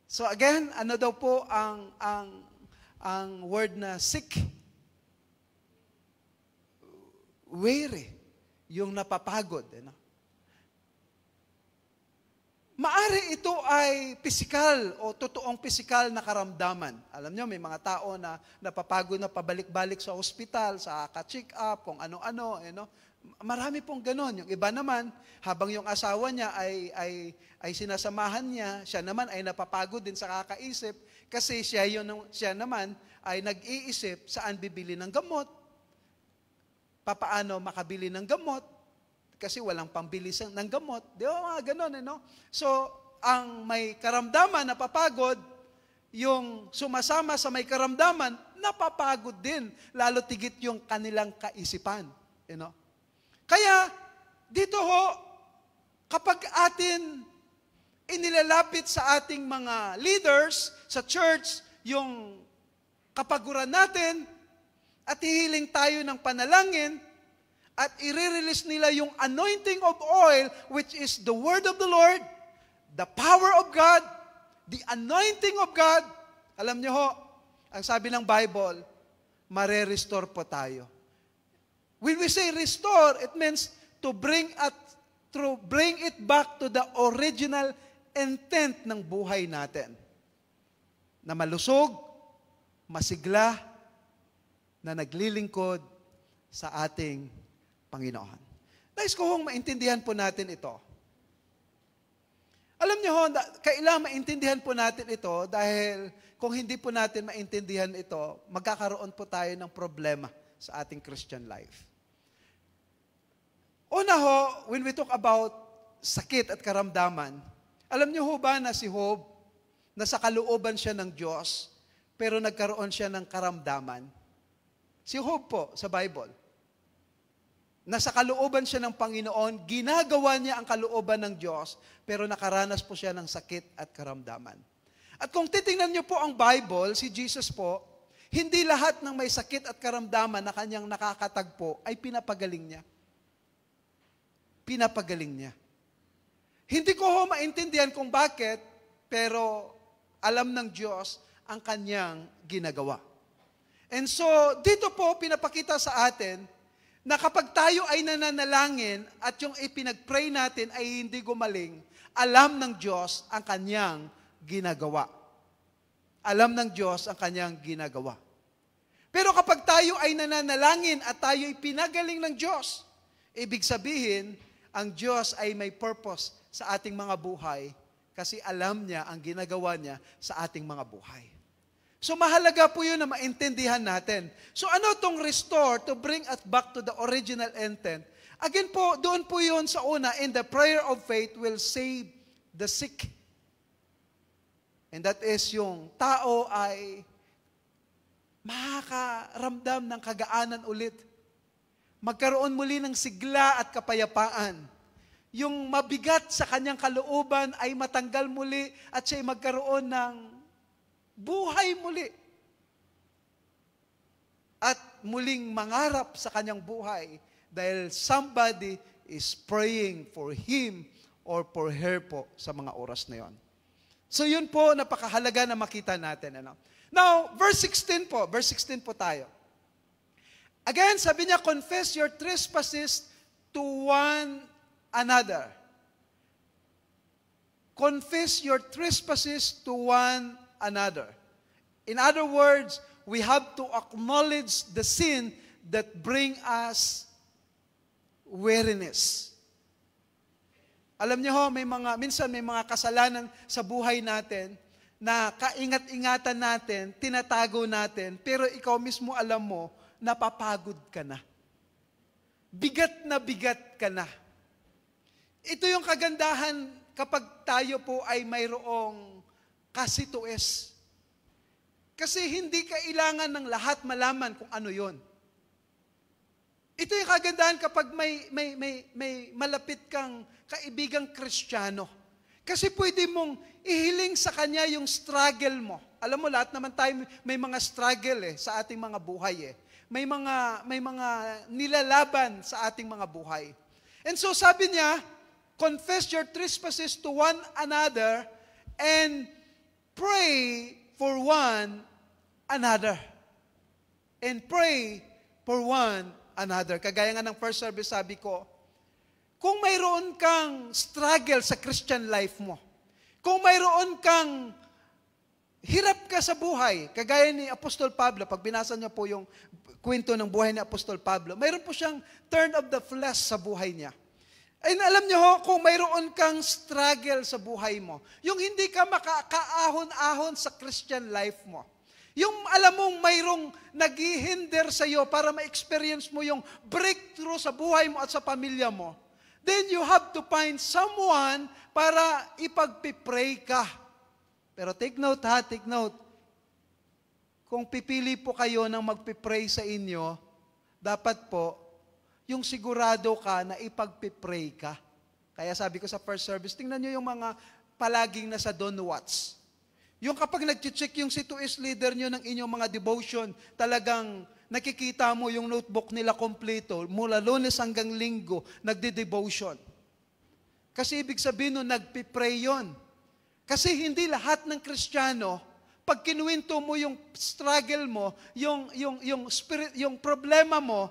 So again, ano daw po ang word na sick? Weary, yung napapagod, Maari ito ay pisikal o totoong pisikal na karamdaman. Alam nyo, may mga tao na napapagod na pabalik-balik sa ospital, sa ka-check up, kung ano-ano. Marami pong ganon. Yung iba naman, habang yung asawa niya ay sinasamahan niya, siya naman ay napapagod din sa kakaisip kasi siya naman ay nag-iisip saan bibili ng gamot, papaano makabili ng gamot, kasi walang pambili ng gamot. Di ba mga ganon, So, ang may karamdaman, napapagod, yung sumasama sa may karamdaman, napapagod din. Lalo tigit yung kanilang kaisipan. Kaya, dito ho, kapag atin inilalapit sa ating mga leaders, sa church, yung kapaguran natin, at hihiling tayo ng panalangin, at i-release nila yung anointing of oil, which is the word of the Lord, the power of God, the anointing of God. Alam niyo ho, ang sabi ng Bible, mare-restore po tayo. When we say restore, it means to bring it back to the original intent ng buhay natin. Na malusog, masigla, na naglilingkod sa ating Panginoon. Nais ko hong maintindihan po natin ito. Alam niyo ho, kailangan maintindihan po natin ito dahil kung hindi po natin maintindihan ito, magkakaroon po tayo ng problema sa ating Christian life. Una ho, when we talk about sakit at karamdaman, alam niyo ho ba na si Job, nasa kalooban siya ng Diyos, pero nagkaroon siya ng karamdaman? Si Job po sa Bible. Nasa kalooban siya ng Panginoon, ginagawa niya ang kalooban ng Diyos, pero nakaranas po siya ng sakit at karamdaman. At kung titingnan niyo po ang Bible, si Jesus po, hindi lahat ng may sakit at karamdaman na kanyang nakakatagpo ay pinapagaling niya. pinapagaling niya. Hindi ko ho maintindihan kung bakit, pero alam ng Diyos ang kanyang ginagawa. And so, dito po pinapakita sa atin na kapag tayo ay nananalangin at yung ipinag-pray natin ay hindi gumaling, alam ng Diyos ang kanyang ginagawa. Alam ng Diyos ang kanyang ginagawa. Pero kapag tayo ay nananalangin at tayo ay pinagaling ng Diyos, ibig sabihin, ang Diyos ay may purpose sa ating mga buhay kasi alam niya ang ginagawa niya sa ating mga buhay. So mahalaga po yun na maintindihan natin. So ano itong restore to bring us back to the original intent? Again po, doon po yun sa una, in the prayer of faith will save the sick. And that is yung tao ay makakaramdam ng kagaanan ulit. Magkaroon muli ng sigla at kapayapaan. Yung mabigat sa kanyang kalooban ay matanggal muli at siya'y magkaroon ng buhay muli. At muling mangarap sa kanyang buhay dahil somebody is praying for him or for her po sa mga oras na yon. So yun po, napakahalaga na makita natin. Ano? Now, verse 16 po tayo. Again, sabi niya, confess your trespasses to one another. Confess your trespasses to one another. In other words, we have to acknowledge the sin that bring us weariness. Alam niyo ho, minsan may mga kasalanan sa buhay natin na kaingat-ingatan natin, tinatago natin, pero ikaw mismo alam mo, napapagod ka na. Bigat na bigat ka na. Ito yung kagandahan kapag tayo po ay mayroong kasitues. Kasi hindi kailangan ng lahat malaman kung ano yon. Ito yung kagandahan kapag may malapit kang kaibigang Kristiyano. Kasi pwede mong ihiling sa kanya yung struggle mo. Alam mo, lahat naman tayo may mga struggle sa ating mga buhay. May mga nilalaban sa ating mga buhay. And so sabi niya, confess your trespasses to one another and pray for one another. And pray for one another. Kagaya nga ng first service, sabi ko, kung mayroon kang struggle sa Christian life mo, kung mayroon kang hirap ka sa buhay, kagaya ni Apostol Pablo, pag binasa niya po yung kwento ng buhay ni Apostol Pablo, mayroon po siyang turn of the flesh sa buhay niya. Ay alam niyo ho, kung mayroon kang struggle sa buhay mo, yung hindi ka makakaahon-ahon sa Christian life mo, yung alam mong mayroong naghihinder sa iyo para ma-experience mo yung breakthrough sa buhay mo at sa pamilya mo, then you have to find someone para ipagpipray ka. Pero take note ha, take note. Kung pipili po kayo ng magpipray sa inyo, dapat po, yung sigurado ka na ipagpipray ka. Kaya sabi ko sa first service, tingnan nyo yung mga palaging nasa Don Watts. Yung kapag nag-check yung C2S leader nyo ng inyong mga devotion, talagang nakikita mo yung notebook nila kompleto, mula Lunes hanggang Linggo, nagde-devotion. Kasi ibig sabihin nun, nagpipray yun. Kasi hindi lahat ng Kristiyano, pag kinuwento mo yung struggle mo, yung problema mo,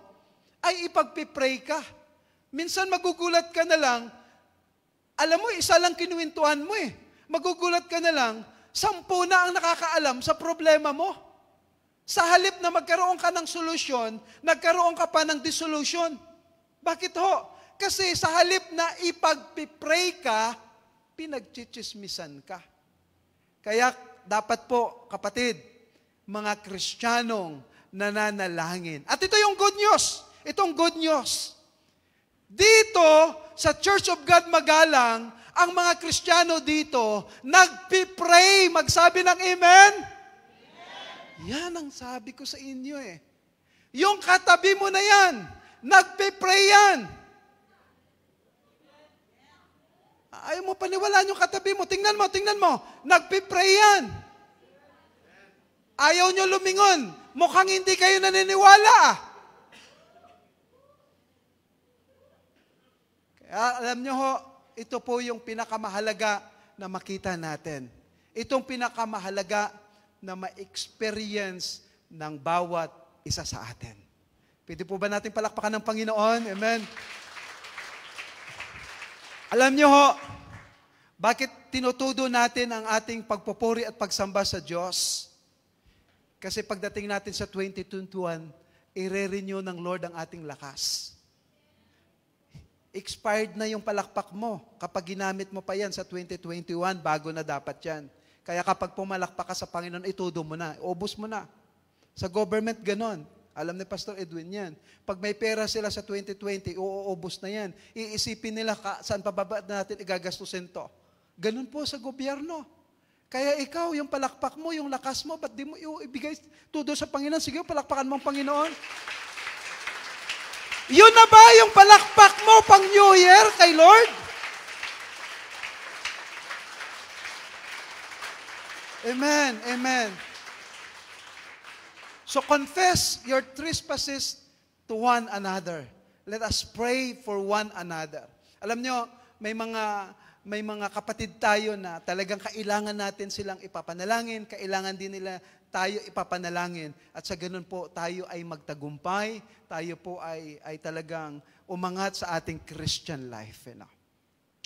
ay ipagpipray ka. Minsan magugulat ka na lang, alam mo, isa lang kinuwentuhan mo Magugulat ka na lang, 10 na ang nakakaalam sa problema mo. Sa halip na magkaroon ka ng solusyon, nagkaroon ka pa ng dissolution. Bakit ho? Kasi sa halip na ipagpipray ka, pinagchichismisan ka. Kaya dapat po, kapatid, mga Kristiyanong nananalangin. At ito yung good news. Itong good news. Dito, sa Church of God Magalang, ang mga Kristiyano dito, nagpipray. Magsabi ng amen? Yan ang sabi ko sa inyo Yung katabi mo na yan, nagpipray yan. Ayaw mo paniwalaan yung katabi mo. Tingnan mo. Nagpipray yan. Ayaw nyo lumingon. Mukhang hindi kayo naniniwala. Alam nyo ho, ito po yung pinakamahalaga na makita natin. Itong pinakamahalaga na ma-experience ng bawat isa sa atin. Pwede po ba natin palakpakan ng Panginoon? Amen. Alam nyo ho, bakit tinutudo natin ang ating pagpupuri at pagsamba sa Diyos? Kasi pagdating natin sa 2021, i-renew ng Lord ang ating lakas. Expired na yung palakpak mo kapag ginamit mo pa yan sa 2021, bago na dapat yan. Kaya kapag pumalakpak ka sa Panginoon, itudo mo na, ubos mo na. Sa government, ganon. Alam ni Pastor Edwin yan. Pag may pera sila sa 2020, uubos na yan. Iisipin nila saan pa ba natin igagastusin to. Ganun po sa gobyerno. Kaya ikaw, yung palakpak mo, yung lakas mo, ba't di mo ibigay tudo sa Panginoon? Sige, palakpakan mo ang Panginoon. Yun na ba yung palakpak mo pang New Year kay Lord? Amen, amen. So confess your trespasses to one another. Let us pray for one another. Alam nyo, may mga kapatid tayo na talagang kailangan natin silang ipapanalangin, kailangan din nila tayo ipapanalangin. At sa ganun po, tayo ay magtagumpay, tayo po ay talagang umangat sa ating Christian life.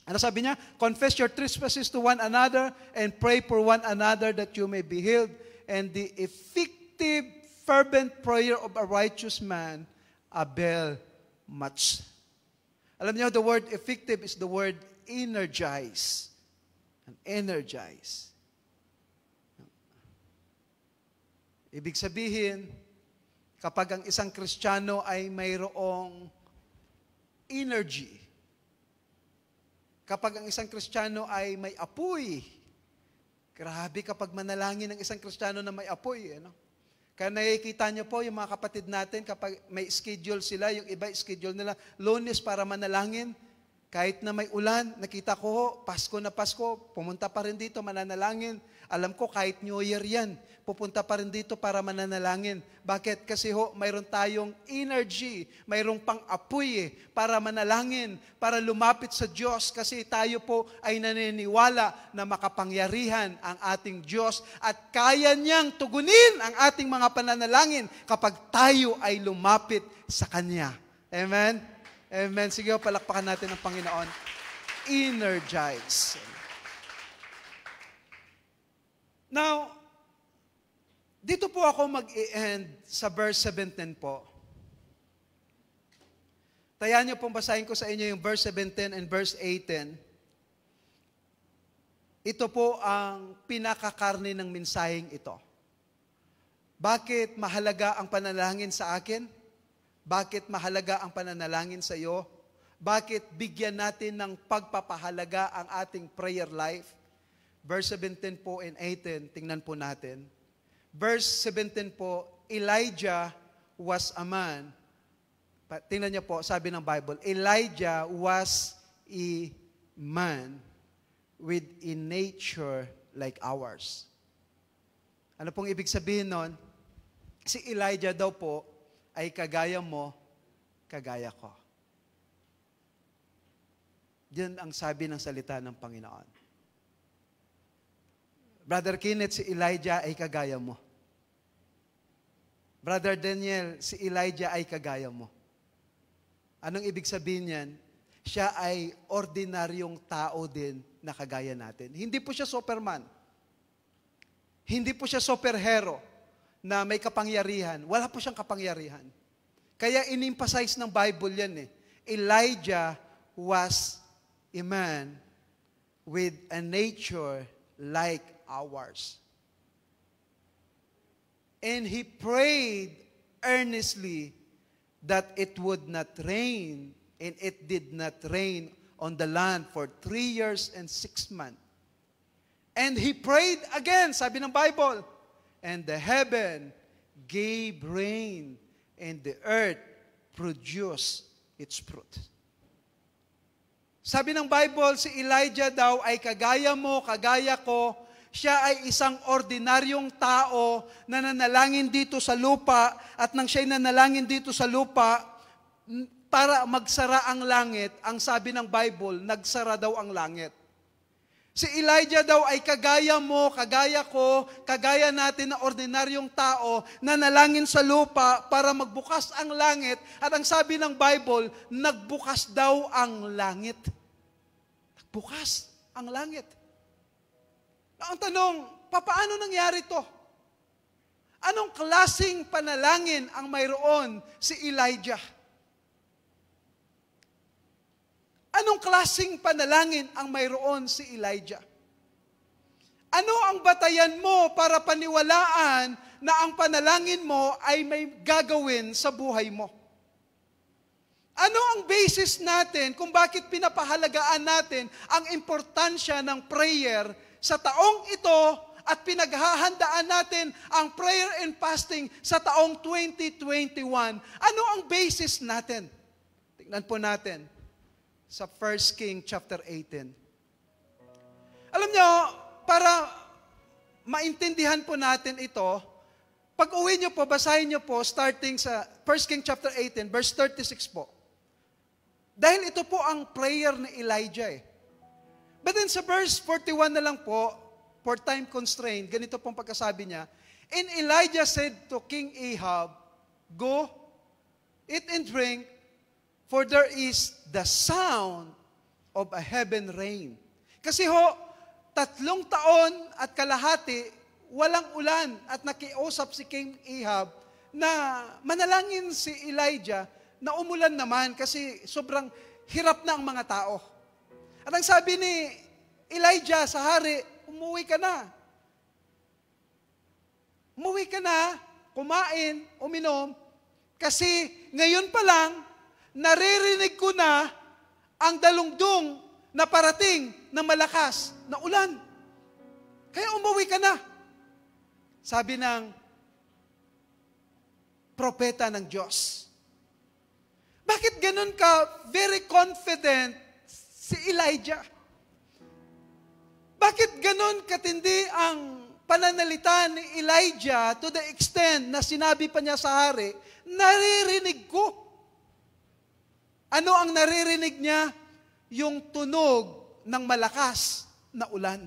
Ano sabi niya? Confess your trespasses to one another and pray for one another that you may be healed. And the effective fervent prayer of a righteous man avail much. Alam niyo, the word effective is the word energize. And energize. Ibig sabihin, kapag ang isang Kristiyano ay mayroong energy, kapag ang isang Kristiyano ay may apoy, grabe kapag manalangin ng isang Kristiyano na may apoy, Kaya nakikita niyo po yung mga kapatid natin, kapag may schedule sila, yung iba schedule nila, Lunes para manalangin, kahit na may ulan, nakita ko, Pasko na Pasko, pumunta pa rin dito, mananalangin. Alam ko, kahit New Year yan, pupunta pa rin dito para mananalangin. Bakit? Kasi mayroon tayong energy, mayroong pang-apoy para manalangin, para lumapit sa Diyos. Kasi tayo po ay naniniwala na makapangyarihan ang ating Diyos at kaya niyang tugunin ang ating mga pananalangin kapag tayo ay lumapit sa Kanya. Amen? Amen. Sige, palakpakan natin ang Panginoon. Energize. Now, dito po ako mag-i-end sa verse 17 po. Taya niyo pong basahin ko sa inyo yung verse 17 and verse 18. Ito po ang pinakakarne ng mensaheng ito. Bakit mahalaga ang panalangin sa akin? Bakit mahalaga ang pananalangin sa iyo? Bakit bigyan natin ng pagpapahalaga ang ating prayer life? Verse 17 po and 18, tingnan po natin. Verse 17 po, Elijah was a man. Tingnan niyo po, sabi ng Bible, Elijah was a man with a nature like ours. Ano pong ibig sabihin nun? Si Elijah daw po ay kagaya mo, kagaya ko. Diyan ang sabi ng salita ng Panginoon. Brother Kenneth, si Elijah ay kagaya mo. Brother Daniel, si Elijah ay kagaya mo. Anong ibig sabihin niyan? Siya ay ordinaryong tao din na kagaya natin. Hindi po siya Superman. Hindi po siya superhero na may kapangyarihan. Wala po siyang kapangyarihan. Kaya in-emphasize ng Bible yan Elijah was a man with a nature like ours. And he prayed earnestly that it would not rain, and it did not rain on the land for 3 years and 6 months. And he prayed again, sabi ng Bible, and the heaven gave rain, and the earth produced its fruit. Sabi ng Bible, si Elijah daw ay kagaya mo, kagaya ko. Siya ay isang ordinaryong tao na nanalangin dito sa lupa, at nang siya'y nanalangin dito sa lupa, para magsara ang langit, ang sabi ng Bible, nagsara daw ang langit. Si Elijah daw ay kagaya mo, kagaya ko, kagaya natin na ordinaryong tao na nalangin sa lupa para magbukas ang langit. At ang sabi ng Bible, nagbukas daw ang langit. Nagbukas ang langit. Ang tanong, paano nangyari to? Anong klaseng panalangin ang mayroon si Elijah? Anong klaseng panalangin ang mayroon si Elijah? Ano ang batayan mo para paniwalaan na ang panalangin mo ay may gagawin sa buhay mo? Ano ang basis natin kung bakit pinapahalagaan natin ang importansya ng prayer sa taong ito at pinaghahandaan natin ang prayer and fasting sa taong 2021? Ano ang basis natin? Tingnan po natin sa 1 King chapter 18. Alam nyo, para maintindihan po natin ito, pag uwi nyo po, basahin nyo po, starting sa 1 King chapter 18, verse 36 po. Dahil ito po ang prayer ni Elijah eh. But then sa verse 41 na lang po, for time constraint, ganito pong pagkasabi niya, And Elijah said to King Ahab, Go, eat and drink, for there is the sound of a heaven rain. Kasi 3 taon at kalahati, walang ulan at nakiusap si King Ahab na manalangin si Elijah na umulan naman kasi sobrang hirap na ang mga tao. At ang sabi ni Elijah sa hari, umuwi ka na. Umuwi ka na, kumain, uminom, kasi ngayon pa lang, naririnig ko na ang dalungdong na parating na malakas na ulan. Kaya umuwi ka na. Sabi ng propeta ng Diyos. Bakit ganun ka very confident si Elijah? Bakit ganun katindi ang pananalita ni Elijah to the extent na sinabi pa niya sa hari, naririnig ko. Ano ang naririnig niya? Yung tunog ng malakas na ulan.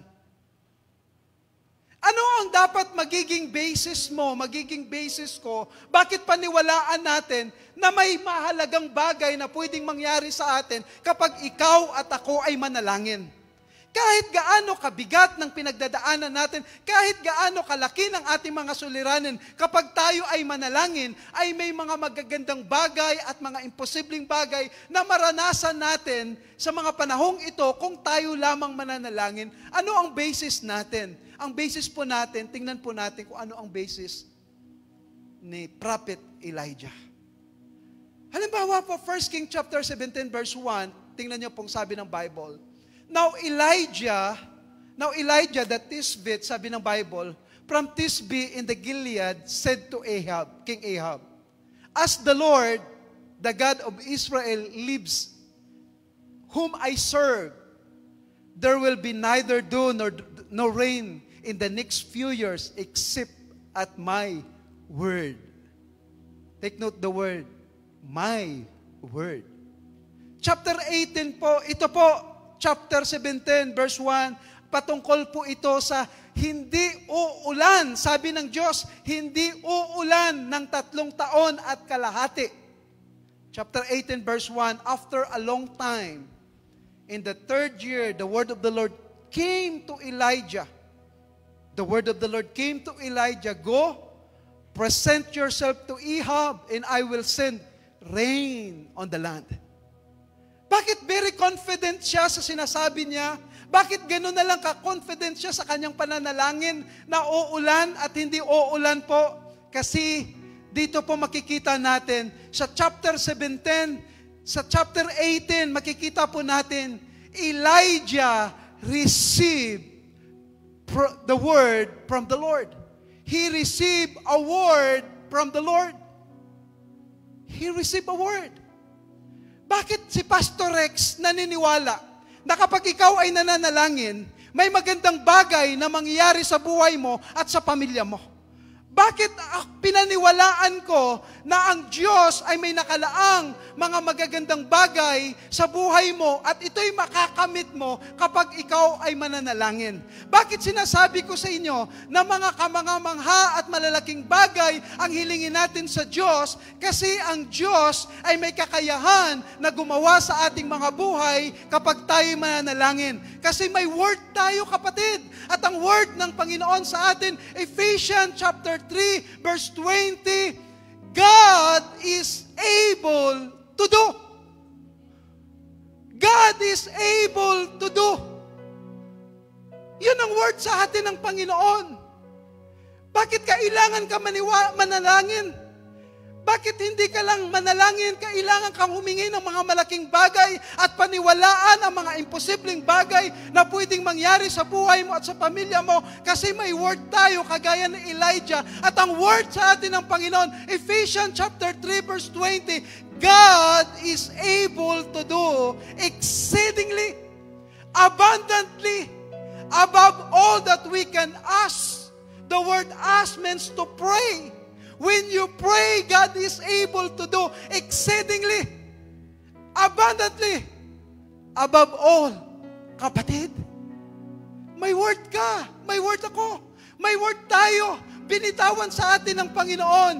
Ano ang dapat magiging basis mo, magiging basis ko? Bakit paniwalaan natin na may mahalagang bagay na pwedeng mangyari sa atin kapag ikaw at ako ay manalangin? Kahit gaano kabigat ng pinagdadaanan natin, kahit gaano kalaki ng ating mga suliranin, kapag tayo ay manalangin, ay may mga magagandang bagay at mga imposibleng bagay na maranasan natin sa mga panahong ito kung tayo lamang mananalangin. Ano ang basis natin? Ang basis po natin, tingnan po natin kung ano ang basis ni Prophet Elijah. Halimbawa po, 1 King chapter 17 verse 1, tingnan niyo pong sabi ng Bible, Now Elijah, the Tishbite, sabi ng Bible, from Tishbe in the Gilead, said to Ahab, King Ahab, As the Lord, the God of Israel, lives, whom I serve, there will be neither dew nor rain in the next few years, except at my word. Take note the word, my word. Chapter 18 po, ito po, chapter 17, verse 1, patungkol po ito sa hindi uulan. Sabi ng Diyos, hindi uulan ng 3 taon at kalahati. Chapter 18, verse 1, After a long time, in the 3rd year, the word of the Lord came to Elijah. The word of the Lord came to Elijah, Go, present yourself to Ahab, and I will send rain on the land. Bakit very confident siya sa sinasabi niya? Bakit gano'n na lang ka-confident siya sa kanyang pananalangin na uulan at hindi uulan po? Kasi dito po makikita natin sa chapter 17, sa chapter 18, makikita po natin, Elijah received the word from the Lord. He received a word from the Lord. He received a word. Bakit si Pastor Rex naniniwala na kapag ikaw ay nananalangin, may magandang bagay na mangyayari sa buhay mo at sa pamilya mo? Bakit pinaniwalaan ko na ang Diyos ay may nakalaang mga magagandang bagay sa buhay mo at ito'y makakamit mo kapag ikaw ay mananalangin. Bakit sinasabi ko sa inyo na mga kamangamangha at malalaking bagay ang hilingin natin sa Diyos? Kasi ang Diyos ay may kakayahan na gumawa sa ating mga buhay kapag tayo mananalangin. Kasi may word tayo, kapatid. At ang word ng Panginoon sa atin, Ephesians chapter 3 verse 20, God is able to do. God is able to do. Yun ang word sa atin ng Panginoon. Bakit kailangan ka manalangin? Bakit hindi ka lang manalangin? Kailangan kang humingi ng mga malaking bagay at paniwalaan ang mga imposibleng bagay na pwedeng mangyari sa buhay mo at sa pamilya mo. Kasi may word tayo kagaya ni Elijah. At ang word sa atin ng Panginoon, Ephesians chapter 3 verse 20, God is able to do exceedingly, abundantly, above all that we can ask. The word ask means to pray. When you pray, God is able to do exceedingly, abundantly, above all. Kapatid, may word ka, may word ako, may word tayo, binitawan sa atin ng Panginoon.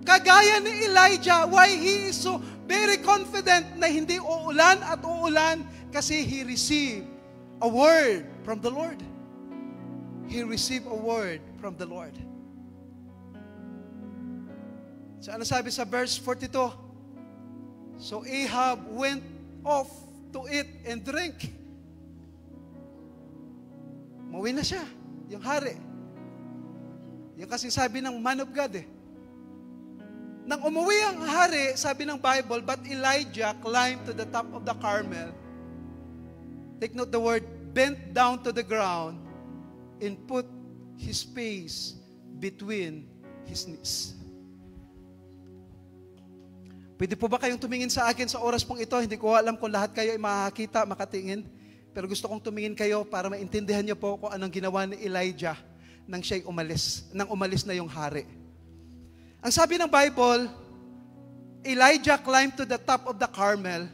Kagaya ni Elijah, why he is so very confident na hindi uulan at uulan? Kasi he received a word from the Lord. He received a word from the Lord. So ano sabi sa verse 42? So Ahab went off to eat and drink. Umuwi na siya, yung hari. Yung kasi sabi ng man of God Nang umuwi ang hari, sabi ng Bible, but Elijah climbed to the top of the Carmel. Take note the word, bent down to the ground and put his face between his knees. Pwede po ba kayong tumingin sa akin sa oras pong ito? Hindi ko alam kung lahat kayo ay makakita, makatingin. Pero gusto kong tumingin kayo para maintindihan niyo po kung anong ginawa ni Elijah nang siya'y umalis, nang umalis na yung hari. Ang sabi ng Bible, Elijah climbed to the top of the Carmel,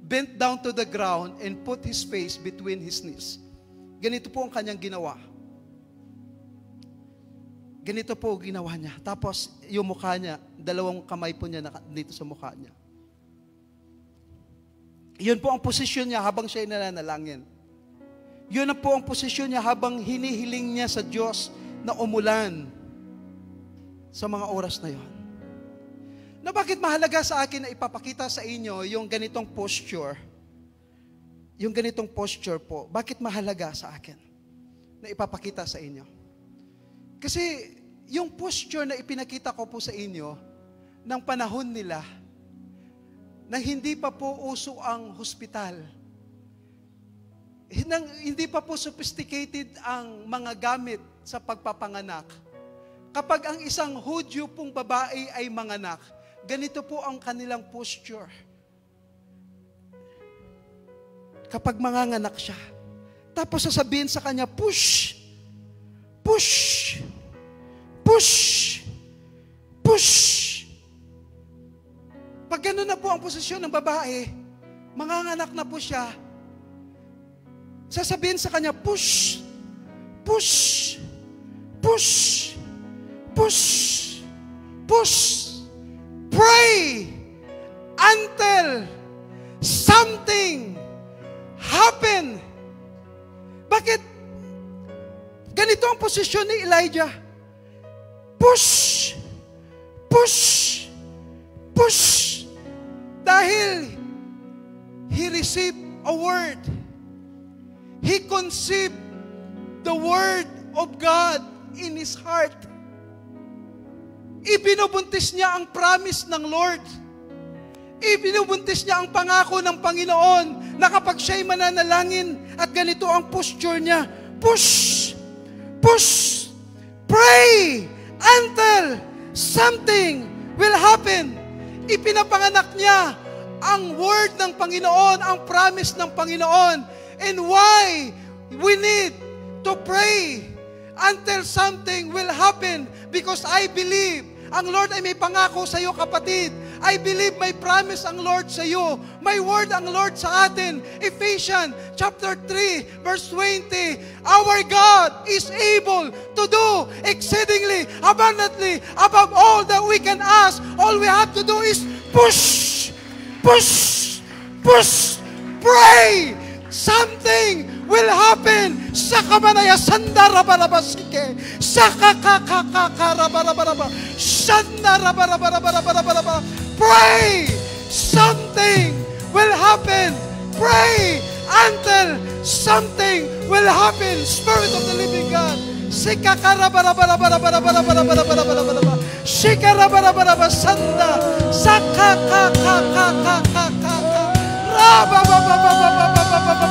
bent down to the ground, and put his face between his knees. Ganito po ang kanyang ginawa. Ganito po ginawa niya. Tapos, yung mukha niya, dalawang kamay po niya dito sa mukha niya. Yun po ang posisyon niya habang siya nananalangin. Yun na po ang posisyon niya habang hinihiling niya sa Diyos na umulan sa mga oras na yun. Na bakit mahalaga sa akin na ipapakita sa inyo yung ganitong posture? Yung ganitong posture po, bakit mahalaga sa akin na ipapakita sa inyo? Kasi yung posture na ipinakita ko po sa inyo ng panahon nila na hindi pa po uso ang hospital. Hindi pa po sophisticated ang mga gamit sa pagpapanganak. Kapag ang isang Hudyo pong babae ay manganak, ganito po ang kanilang posture. Kapag manganganak siya, tapos sasabihin sa kanya, push! Push! Push! Push! Pag gano'n na po ang posisyon ng babae, manganganak na po siya, sasabihin sa kanya, push! Push! Push! Push! Push! Pray! Until something happen. Bakit? Ganito ang posisyon ni Elijah. Push! Push! Push! Dahil he received a word. He conceived the word of God in his heart. Ibinubuntis niya ang promise ng Lord. Ibinubuntis niya ang pangako ng Panginoon na kapag siya'y mananalangin at ganito ang posture niya, push! Push! Pray! Until something will happen. Ipinapanganak niya ang word ng Panginoon, ang promise ng Panginoon. And why we need to pray until something will happen? Because I believe ang Lord ay may pangako sa iyo, kapatid. I believe may promise ang Lord sa iyo. May word ang Lord sa atin. Ephesians chapter 3, verse 20. Our God is able to do exceedingly, abundantly, above all that we can ask. All we have to do is push, push, push, pray. Something will happen. Sakamanaya sandarabarabarabasike. Sakakakakakarabarabarabar. Sandarabarabarabarabarabarabar. Pray. Something will happen. Pray until something will happen. Spirit of the living God. Sikakarabarabarabarabarabarabarabarabarabar. Shikarabarabarabarabasanda. Sakakakakakakakaka.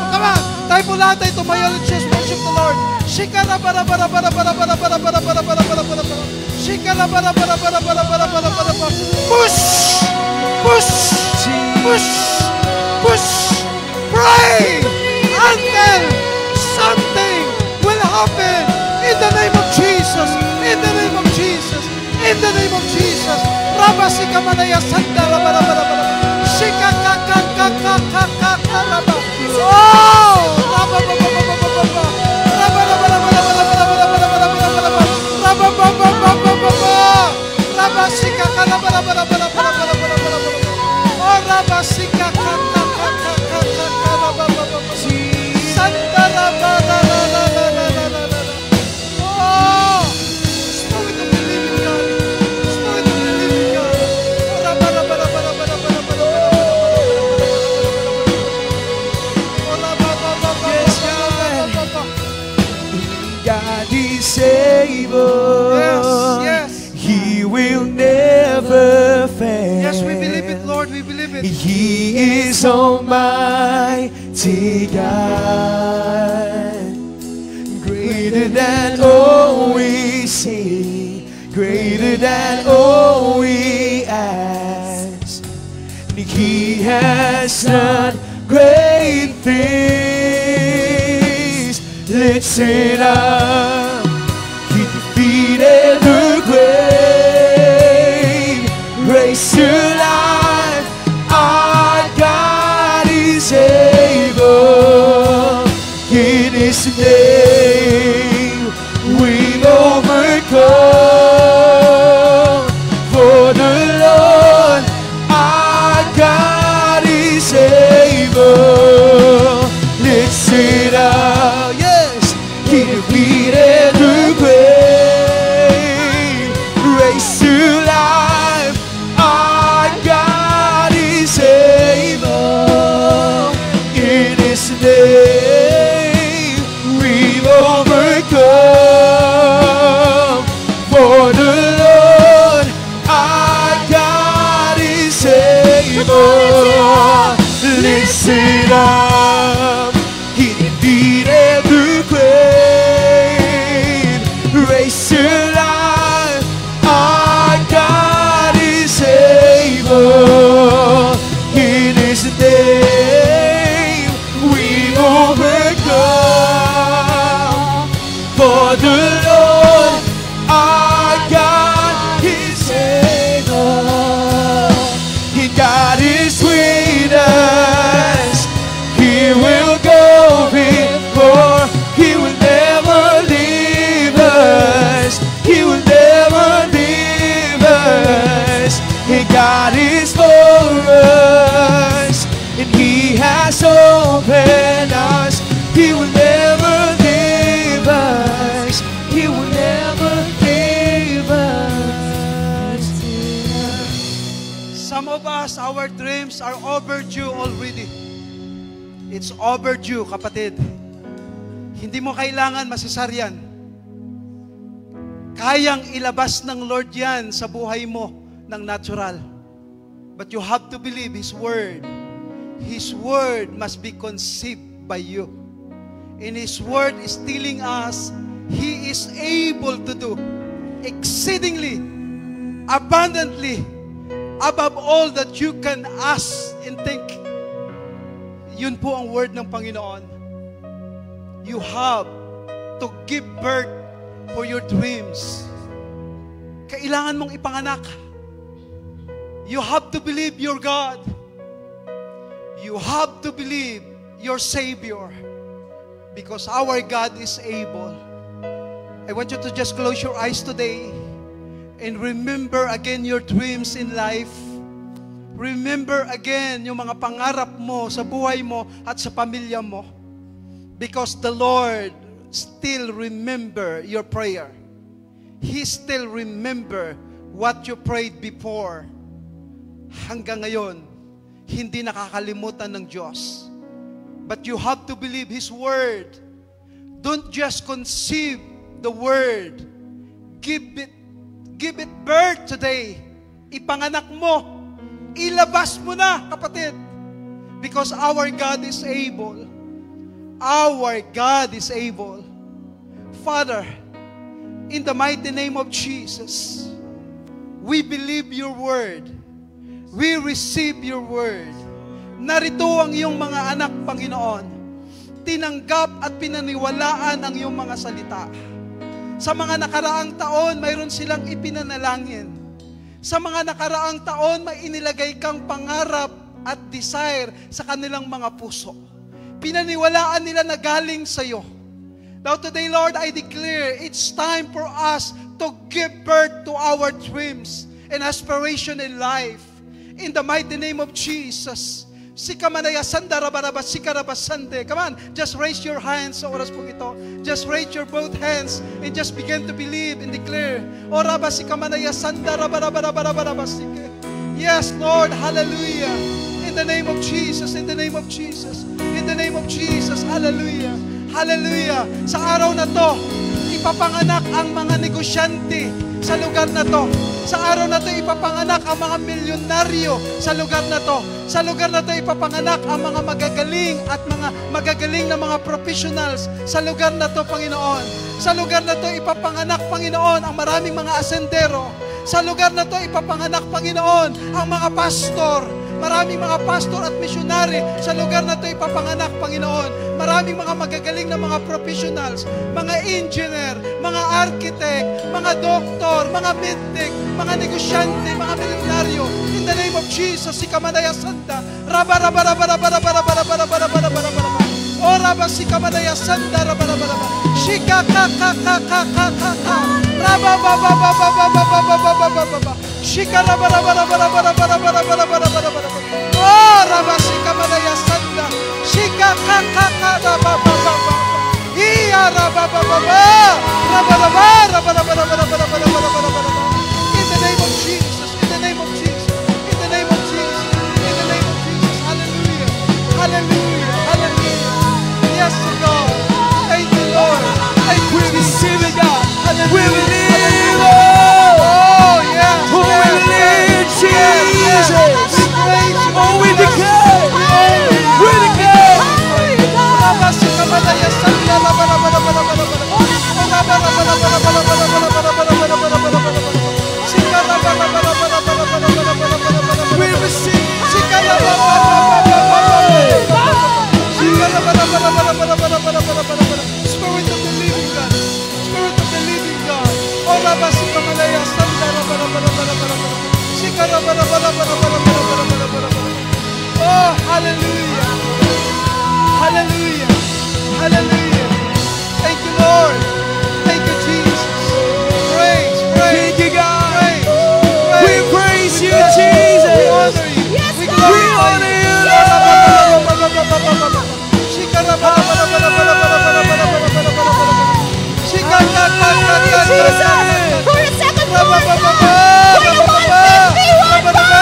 Come on, tayo po lahat ay tumayo. Let's just worship the Lord. Push! Push! Push! Push! Pray until something will happen in the name of Jesus. In the name of Jesus. In the name of Jesus. Rabasika manaya sanda rabarabarabara. Shika kakakakakakakaka. Oh! Rabababababababa. Rabarabarabarabarabarabarabarabarabarabarabarabarabara. Rabababababababa. Rabasika kalabarabarabarabarabarabarabarabarabarabara. Oh, rabasika kakakakakakakaka. Sanda rabarabarabarabarabarabarabara. Oh! Spirit of the living God. Spirit of the living God. God is able. Yes, yes. He will never fail. Yes, we believe it, Lord. We believe it. He is Almighty God, greater than all we see, greater than all we ask. He has done great things. Listen up. He defeated the grave, raised to life. Our God is able. In His name we've overcome. For the Lord our God is able. Listen up, yes. He defeated the grave, raised to life. Our God is able. In His name we've overcome. For the Lord our God is able. Listen up. He defeated the grave, raised to life. Our God is able. In His name we overcome. For the Lord our God is able. God is with us. He will go before. He will never leave us. He will never leave us. God is for us, and He has opened us. He will never leave us. He will never leave us. Some of us, our dreams are overdue already. It's overdue, kapatid. Hindi mo kailangan masisaryan. Kayang ilabas ng Lord yan sa buhay mo ng natural. But you have to believe His Word. His Word must be conceived by you. And His Word is telling us He is able to do exceedingly, abundantly, above all that you can ask and think. Yun po ang word ng Panginoon. You have to give birth for your dreams. Kailangan mong ipanganak. You have to believe your God. You have to believe your Savior. Because our God is able. I want you to just close your eyes today and remember again your dreams in life. Remember again yung mga pangarap mo sa buhay mo at sa pamilya mo. Because the Lord still remember your prayer. He still remember what you prayed before. Hanggang ngayon, hindi nakakalimutan ng Diyos. But you have to believe His Word. Don't just conceive the Word. Give it birth today. Ipanganak mo. Ilabas mo na, kapatid. Because our God is able. Our God is able. Father, in the mighty name of Jesus, we believe your Word. We receive your Word. Narito ang iyong mga anak, Panginoon. Tinanggap at pinaniwalaan ang iyong mga salita. Sa mga nakaraang taon, mayroon silang ipinanalangin. Sa mga nakaraang taon, may inilagay kang pangarap at desire sa kanilang mga puso. Pinaniwalaan nila na galing sa iyo. Now today, Lord, I declare it's time for us to give birth to our dreams and aspiration in life. In the mighty name of Jesus. Sikamanaya sandarabaraba sikarabasande. Come on, just raise your hands sa oras po ito. Just raise your both hands and just begin to believe and declare. Oraba sikamanaya sandarabarabarabarabaraba sike. Yes, Lord, hallelujah. In the name of Jesus, in the name of Jesus, in the name of Jesus, hallelujah. Hallelujah. Sa araw na to, ipapanganak ang mga negosyante sa lugar na to. Sa araw na to, ipapanganak ang mga milyonaryo sa lugar na to. Sa lugar na to, ipapanganak ang mga magagaling at mga magagaling na mga professionals sa lugar na to, Panginoon. Sa lugar na to, ipapanganak, Panginoon, ang maraming mga asendero. Sa lugar na to, ipapanganak, Panginoon, ang mga pastor. Maraming mga pastor at missionary sa lugar na ito ipapanganak, Panginoon. Maraming mga magagaling na mga professionals, mga engineer, mga architect, mga doktor, mga medtech, mga negosyante, mga milyonaryo. In the name of Jesus, si Kamanaya Santa, raba raba raba raba raba raba raba raba raba raba raba raba. O raba si Kamanaya Santa, raba raba raba. Shika ka ka ka ka ka ka ka. Raba ba ba ba ba ba ba ba ba ba ba ba ba. Shika raba raba raba raba raba raba raba raba raba raba. Oh, raba si Kamanaya Santa. Shika ka ka ka raba ba ba ba. Iya raba ba ba ba. Raba raba raba raba raba raba raba raba raba raba. In the name of Jesus, in the name of Jesus, in the name of Jesus, in the name of Jesus. Hallelujah. Hallelujah. Hallelujah. Yes, Lord. Thank you, Lord. Thank you. We receive it, God. Hallelujah. We believe, Oh, yes. oh, we believe, Jesus. Oh, we declare. We declare. We receive. Spirit of the living God. Spirit of the living God. Oh, Rabasi Kamalaya Sandara Oh, hallelujah. Hallelujah. Hallelujah. Thank you, Lord. Thank you, Jesus. Praise, praise. Thank you, God. Praise, We praise you, Jesus. We honor you. Yes, We God. glorify We honor you. you, Jesus, for a second Lord God, for the 151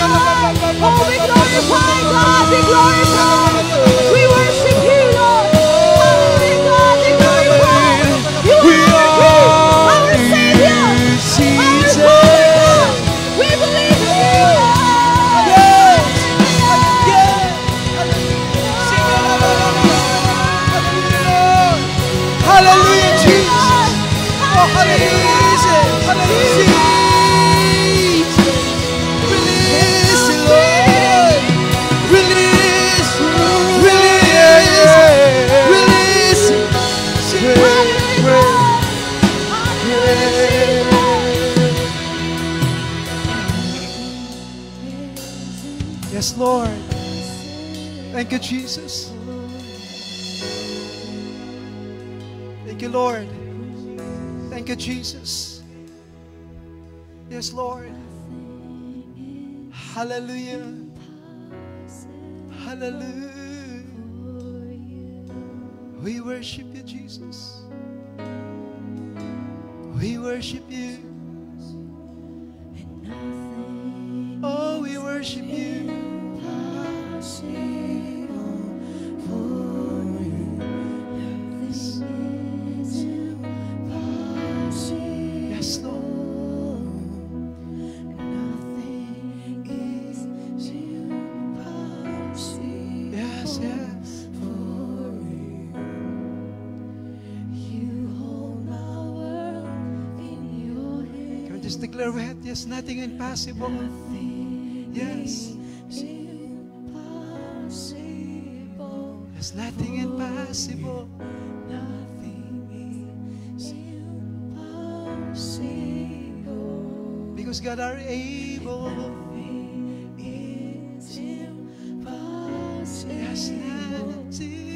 Oh, we glorify God, we glorify. We worship you, Lord. Holy God, we glorify. You are our Savior, our holy God. We believe in you, Lord. Yes. Hallelujah, Jesus. Oh, hallelujah. Hallelujah. Release, Lord. Release. Release. Yes, Lord. Thank you, Jesus. Thank you, Lord. Thank you, Jesus. Yes, Lord. Hallelujah. Hallelujah. We worship you, Jesus. We worship you. Oh, we worship you. Yes, Lord. Yes, yes. Can we just declare with it? Yes, nothing impossible. Yes. There's nothing impossible. Because God are able. Yes, nothing.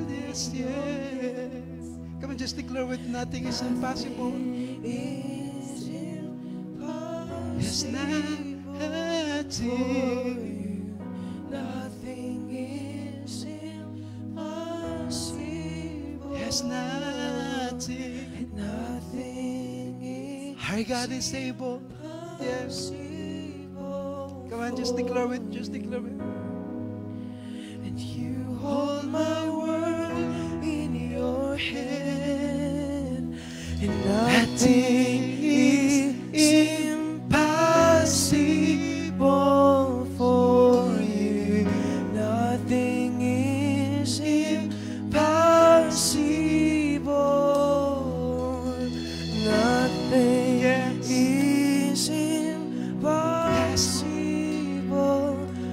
Yes, yes. Come on, just declare with nothing is impossible. Yes, nothing. Nothing is impossible. Yes, nothing. Nothing is. Our God is able. Yes. Come on, just declare it. Just declare it. And you hold my world in your hand, and nothing is impossible for you. Nothing is impossible. Nothing is impossible.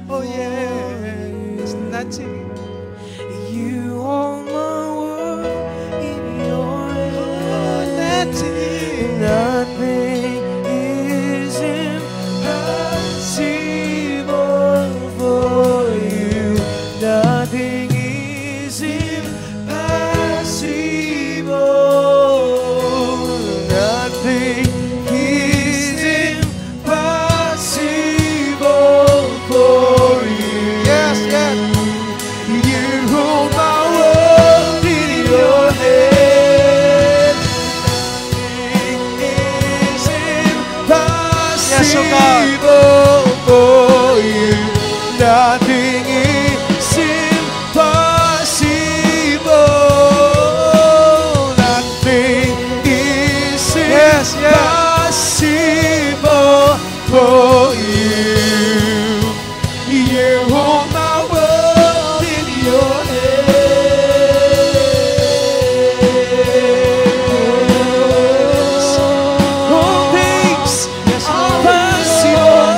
Oh yes, nothing. You hold my world in your hand. Nothing is impossible for you. Nothing is impossible. Nothing is impossible for you. Yes, yes. You hold my world in your hand. Yes, oh God. For you, nothing is impossible. Nothing is impossible for you. You hold my world in your hands. All things are possible.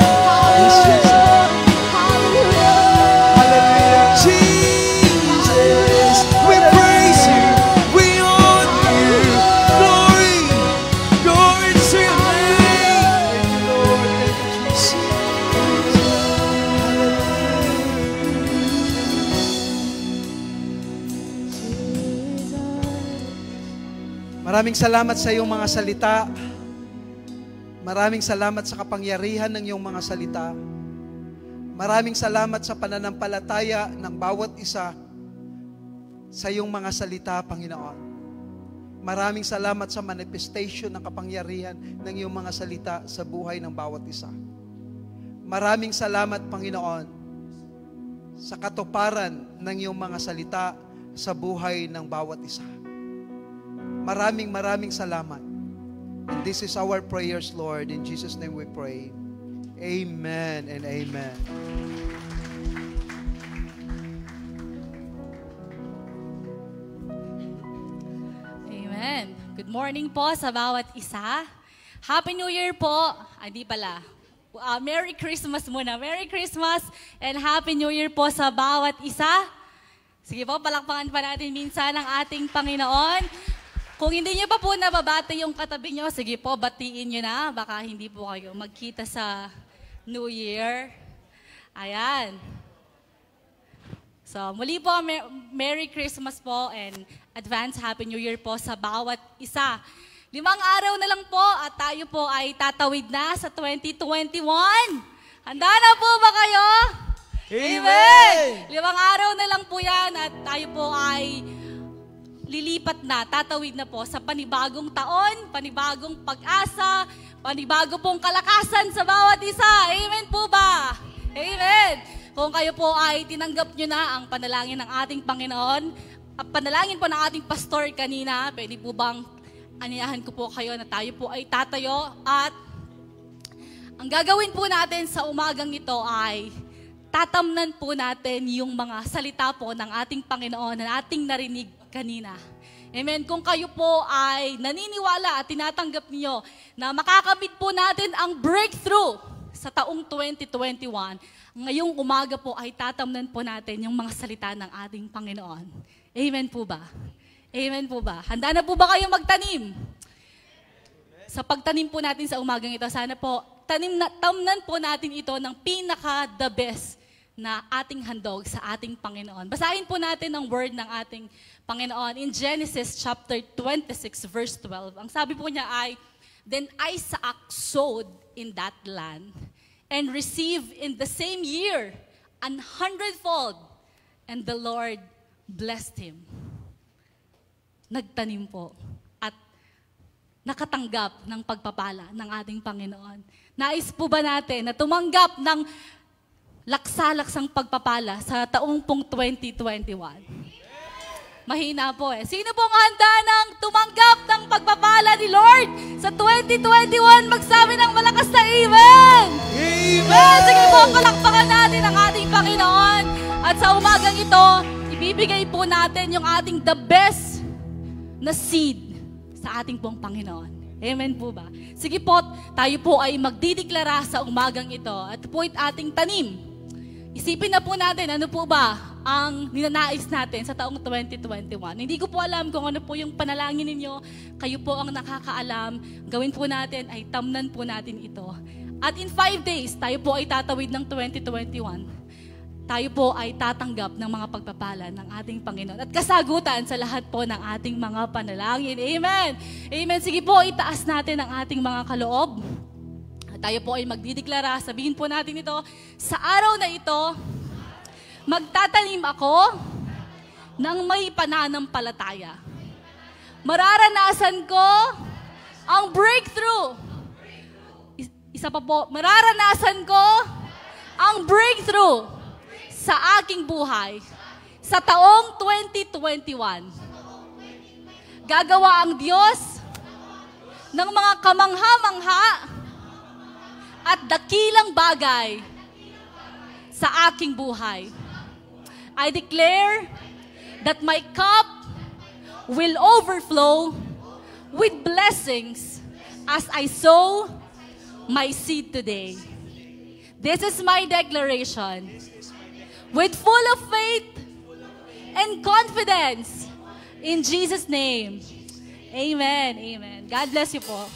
Hallelujah. Jesus, we praise you. We honor you. Glory, glory to your name. Lord, thank you, Jesus. Maraming salamat sa iyong mga salita. Maraming salamat sa kapangyarihan ng iyong mga salita. Maraming salamat sa pananampalataya ng bawat isa sa iyong mga salita, Panginoon. Maraming salamat sa manifestation ng kapangyarihan ng iyong mga salita sa buhay ng bawat isa. Maraming salamat, Panginoon, sa katuparan ng iyong mga salita sa buhay ng bawat isa. Maraming salamat. And this is our prayers, Lord. In Jesus' name we pray. Amen and amen. morning po sa bawat isa. Happy New Year po. Hindi pala. Merry Christmas muna. Merry Christmas and Happy New Year po sa bawat isa. Sige po, palakpakan pa natin minsan ang ating Panginoon. Kung hindi nyo pa po nababati yung katabi nyo, sige po, batiin nyo na. Baka hindi po kayo magkita sa New Year. Ayan. So, muli po, Merry Christmas po and advance Happy New Year po sa bawat isa. 5 araw na lang po at tayo po ay tatawid na sa 2021. Handa na po ba kayo? Amen! 5 araw na lang po yan at tayo po ay lilipat na, tatawid na po sa panibagong taon, panibagong pag-asa, panibago pong kalakasan sa bawat isa. Amen po ba? Amen! Kung kayo po ay tinanggap nyo na ang panalangin ng ating Panginoon, at panalangin po ng ating pastor kanina, pwede po bang aniyahan ko po kayo na tayo po ay tatayo at ang gagawin po natin sa umagang ito ay tatamnan po natin yung mga salita po ng ating Panginoon na ating narinig kanina. Amen. Kung kayo po ay naniniwala at tinatanggap niyo na makakamit po natin ang breakthrough sa taong 2021, ngayong umaga po ay tatamnan po natin yung mga salita ng ating Panginoon. Amen po ba? Amen po ba? Handa na po ba kayo magtanim? Sa pagtanim po natin sa umagang ito, sana po tamnan po natin ito ng pinaka-the best na ating handog sa ating Panginoon. Basahin po natin ang word ng ating Panginoon in Genesis chapter 26 verse 12. Ang sabi po niya ay, "Then Isaac sowed in that land and received in the same year 100-fold, and the Lord blessed him." Nagtanim po at nakatanggap ng pagpapala ng ating Panginoon. Nais po ba natin na tumanggap ng laksa-laksang pagpapala sa taong pong 2021? Mahina po eh. Sino pong handa ng tumanggap ng pagpapala ni Lord sa 2021? Magsabi ng malakas na Amen! Amen! Sige po, palakpakan natin ang ating Panginoon. At sa umagang ito, ibibigay po natin yung ating the best na seed sa ating pong Panginoon. Amen po ba? Sige po, tayo po ay magdideklara sa umagang ito. At po ating tanim. Isipin na po natin, ano po ba ang ninanais natin sa taong 2021. Hindi ko po alam kung ano po yung panalangin ninyo. Kayo po ang nakakaalam. Gawin po natin ay tamnan po natin ito. At in 5 days, tayo po ay tatawid ng 2021. Tayo po ay tatanggap ng mga pagpapala ng ating Panginoon. At kasagutan sa lahat po ng ating mga panalangin. Amen! Amen! Sige po, itaas natin ang ating mga kaloob. Tayo po ay magdideklara, sabihin po natin ito, sa araw na ito, magtatanim ako ng may pananampalataya. Mararanasan ko ang breakthrough. Isa pa po, mararanasan ko ang breakthrough sa aking buhay sa taong 2021. Gagawa ang Diyos ng mga kamangha-mangha at dakilang bagay sa aking buhay. I declare that my cup will overflow with blessings as I sow my seed today. This is my declaration. With full of faith and confidence in Jesus' name. Amen. Amen. God bless you po.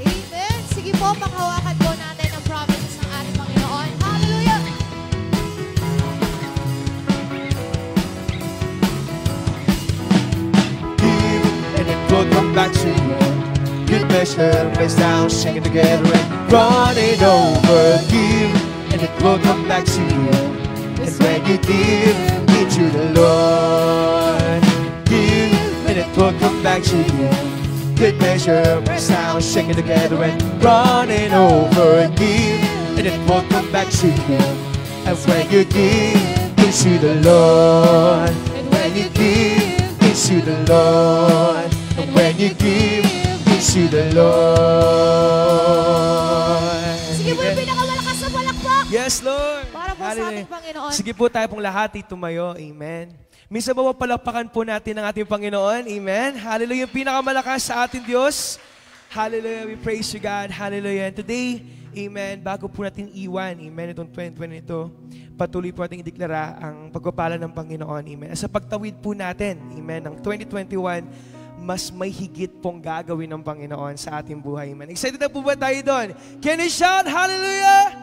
Amen. Sige po, panghawakan po natin ang promises ng ating Panginoon. Hallelujah! Give and it will come back to you. Good measure, press down, shake it together and run it over. Give and it will come back to you. And when you give it to the Lord, give and it will come back to you. Good measure, press down, shake it together and run it over. Give and it will come back to you. And when you give it to the Lord, and when you give it to the Lord, and when you give to the Lord. Sige po yung pinakamalakas na palakpak. Yes, Lord. Para po sa ating Panginoon. Sige po tayo pong lahat tumayo. Amen. Minsan ba palakpakan po natin ang ating Panginoon? Amen. Hallelujah. Yung pinakamalakas sa ating Diyos. Hallelujah. We praise you, God. Hallelujah. And today, amen, bago po natin iwan, amen, itong 2020 ito, patuloy po natin ideklara ang pagpapala ng Panginoon. Amen. Sa pagtawid po natin, amen, ng 2021, mas may higit pong gagawin ng Panginoon sa ating buhay. Amen. Excited na po ba tayo doon? Can you shout hallelujah?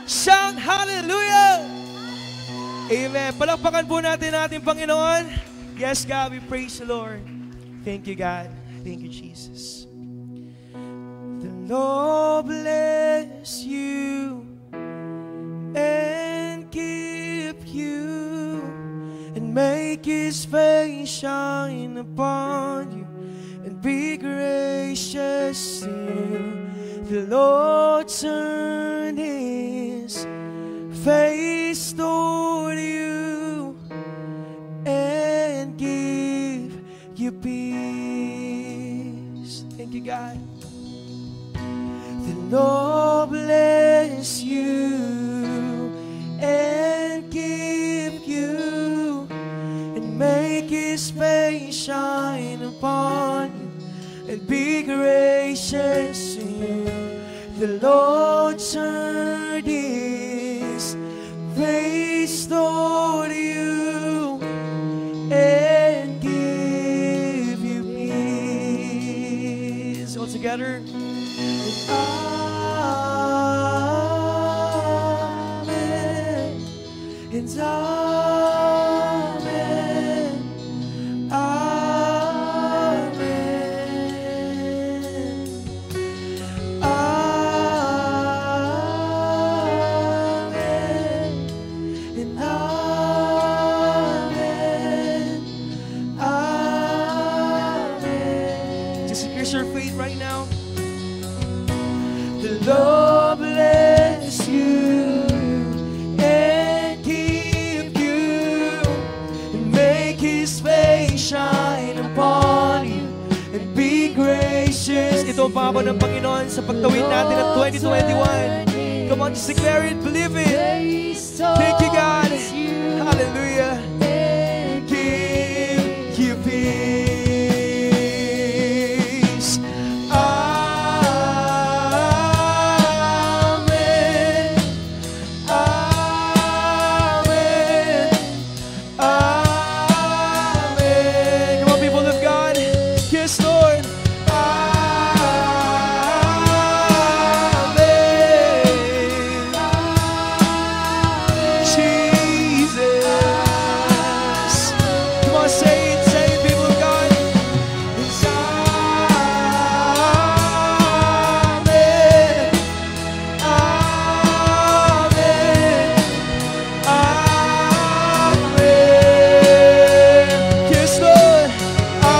Shout hallelujah! Amen. Palakpakan po natin ang ating Panginoon. Yes, God, we praise the Lord. Thank you, God. Thank you, Jesus. The Lord bless you and keep you and make His face shine upon you and be gracious to you. The Lord turn His face toward you and give you peace. Thank you, God. The Lord bless you and keep you and make His face shine upon you and be gracious to you. The Lord turn His face toward you and give you peace. All together. Amen. And amen. Amen. Amen. And amen. Amen. Just increase your faith right now. The Lord bless you and keep you and make His face shine upon you and be gracious. Ito ang pangako ng Panginoon sa pagtawid natin ng 2021. Come on, just declare it, believe it. Thank you, God. Hallelujah. Give you peace. Amen. Amen. Amen. Come on, people of God. Yes, Lord. Amen. Jesus. Come on, say it, people of God. It's amen. Amen. Amen. Yes, Lord. Amen.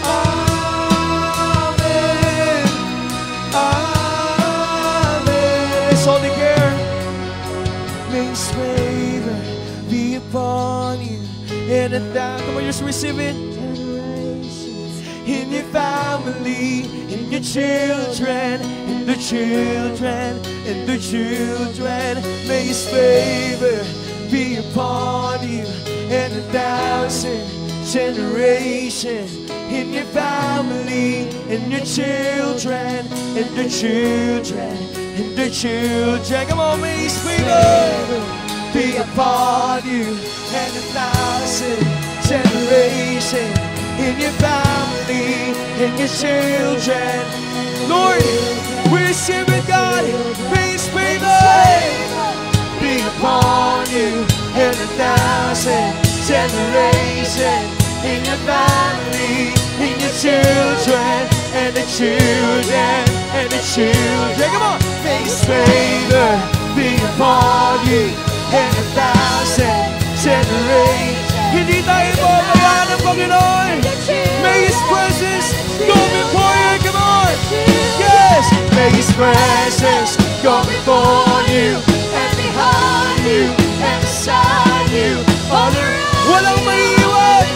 Amen. Amen. Let's all declare. May His favor be upon you and a thousand. Come on, just receive it. In your family, in your children, in the children, in the children. May His favor be upon you and a thousand generations. In your family, in your children, in the children, in the children. Come on, may His favor be upon you and a thousand generations. In your family, in your children. Lord, we receive it, God. May His favor be upon you and a thousand generations. In your family, in your children, and the children, and the children. Come on! May His favor be upon you and a thousand generations. Hindi tayo pabayaan ng Panginoon. May His presence go before you. Come on! Yes! May His presence go before you and behind you and beside you. All around. Walang maiiwan.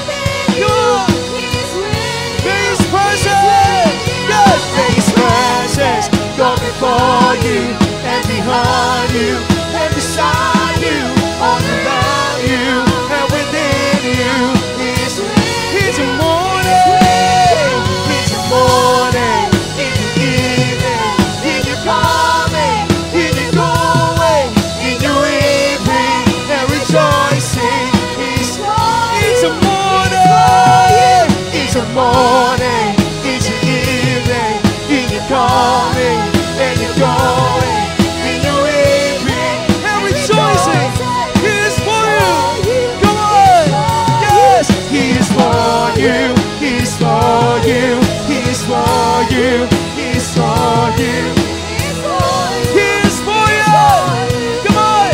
May His presence. Yes! May His presence go before you and behind upon you and beside you, all around you and within you. It's a morning, it's a morning, in the evening, in your coming, in your going, in your weeping and rejoicing. It's a morning, it's a morning, it's an evening, in your coming and your going, in your weeping and rejoicing. He is for you. Come on. Yes, He is for you. He is for you. He is for you. He is for you. He is for you. Come on.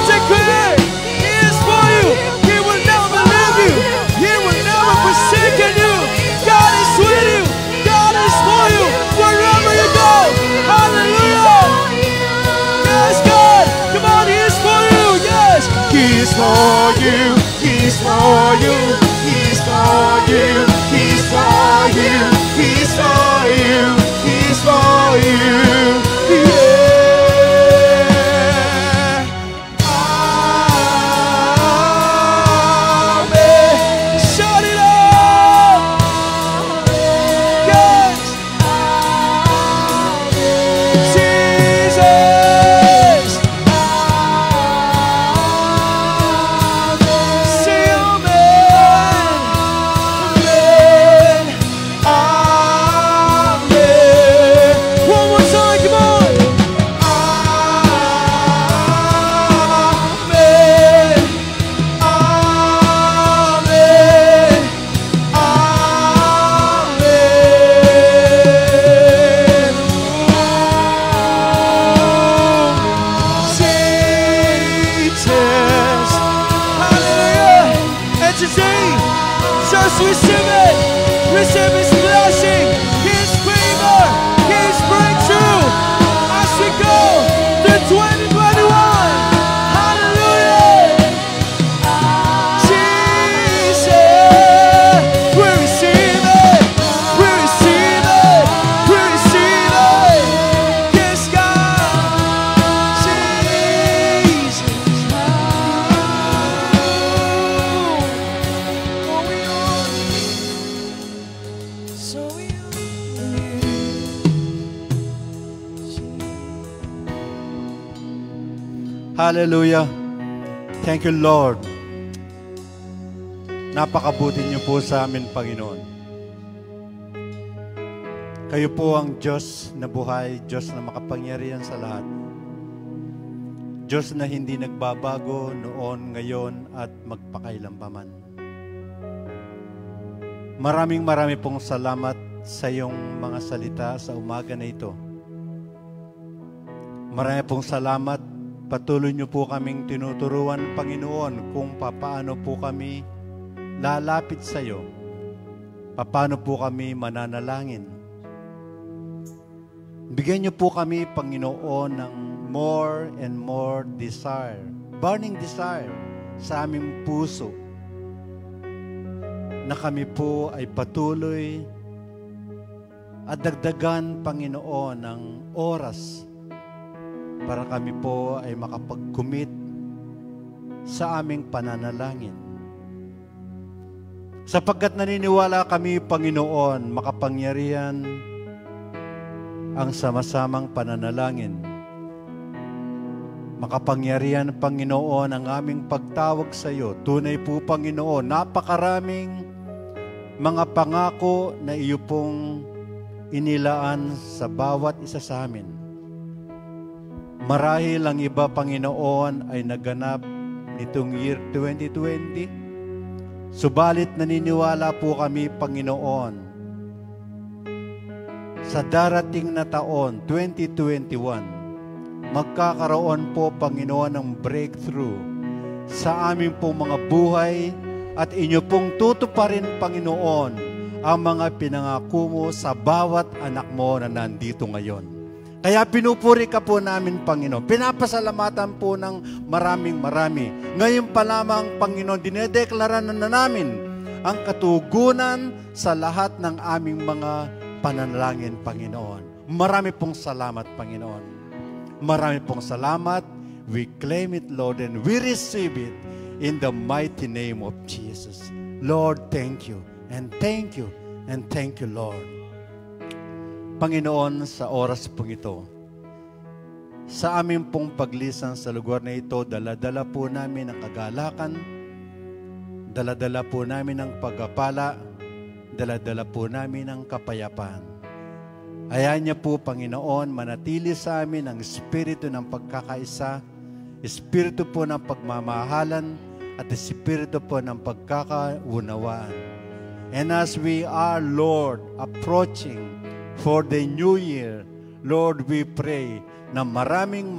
Declare. He is for you. He will never leave you. He will never forsake you. God is with you. God is for you. Wherever you go. Hallelujah. Yes, God. Come on. He is for you. Yes. He is for you. He is for you. He is for you. He is for you. He is for you. He is for you. Yeah. Amen. Shout it out. Yes. Jesus. Say amen. Amen. Amen. One more time, come on. Amen. Amen. Jesus. Hallelujah. And today, just receive it. Receive His blessing, His favor, His breakthrough as we go through 2021. Hallelujah. Jesus, we receive it. We receive it. We receive it. Yes, God. Jesus. So we Hallelujah. Thank you, Lord. Napakabuti niyo po sa amin, Panginoon. Kayo po ang Diyos na buhay, Diyos na makapangyarihan sa lahat. Diyos na hindi nagbabago noon, ngayon, at magpakailanpaman. Maraming pong salamat sa iyong mga salita sa umaga na ito. Maraming pong salamat. Patuloy niyo po kaming tinuturuan, Panginoon, kung paano po kami lalapit sa iyo. Paano po kami mananalangin. Bigyan niyo po kami, Panginoon, ng more and more desire, burning desire sa aming puso, na kami po ay patuloy at dagdagan, Panginoon, ng oras para kami po ay makapag-commit sa aming pananalangin. Sapagkat naniniwala kami, Panginoon, makapangyarihan ang sama-samang pananalangin. Makapangyarihan, Panginoon, ang aming pagtawag sa iyo. Tunay po, Panginoon, napakaraming mga pangako na iyo pong inilaan sa bawat isa sa amin. Marahil ang iba, Panginoon, ay naganap nitong year 2020. Subalit naniniwala po kami, Panginoon, sa darating na taon, 2021, magkakaroon po, Panginoon, ng breakthrough sa aming pong mga buhay at inyo pong tutuparin, Panginoon, ang mga pinangako mo sa bawat anak mo na nandito ngayon. Kaya pinupuri ka po namin, Panginoon. Pinapasalamatan po ng marami. Ngayon pa lamang, Panginoon, dinedeklara na namin ang katugunan sa lahat ng aming mga pananalangin, Panginoon. Marami pong salamat, Panginoon. Marami pong salamat. We claim it, Lord, and we receive it in the mighty name of Jesus. Lord, thank you, and thank you, and thank you, Lord. Panginoon, sa oras pong ito, sa aming pong paglisan sa lugar na ito, dala-dala po namin ang kagalakan, dala-dala po namin ang pagpapala, dala-dala po namin ang kapayapaan. Hayaan niya po, Panginoon, manatili sa amin ang espiritu ng pagkakaisa, espiritu po ng pagmamahalan, at espiritu po ng pagkakaunawaan. And as we are, Lord, approaching for the new year, Lord, we pray na maraming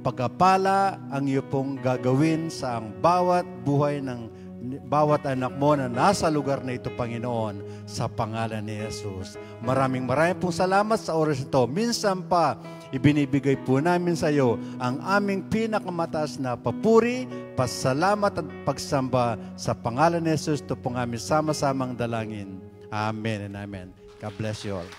pagpapala ang iyo pong gagawin sa ang bawat buhay ng bawat anak mo na nasa lugar na ito, Panginoon, sa pangalan ni Jesus. Maraming pong salamat sa oras ito. Minsan pa, ibinibigay po namin sa iyo ang aming pinakamataas na papuri, pasalamat at pagsamba sa pangalan ni Jesus. Ito pong aming sama-samang dalangin. Amen and amen. God bless you all.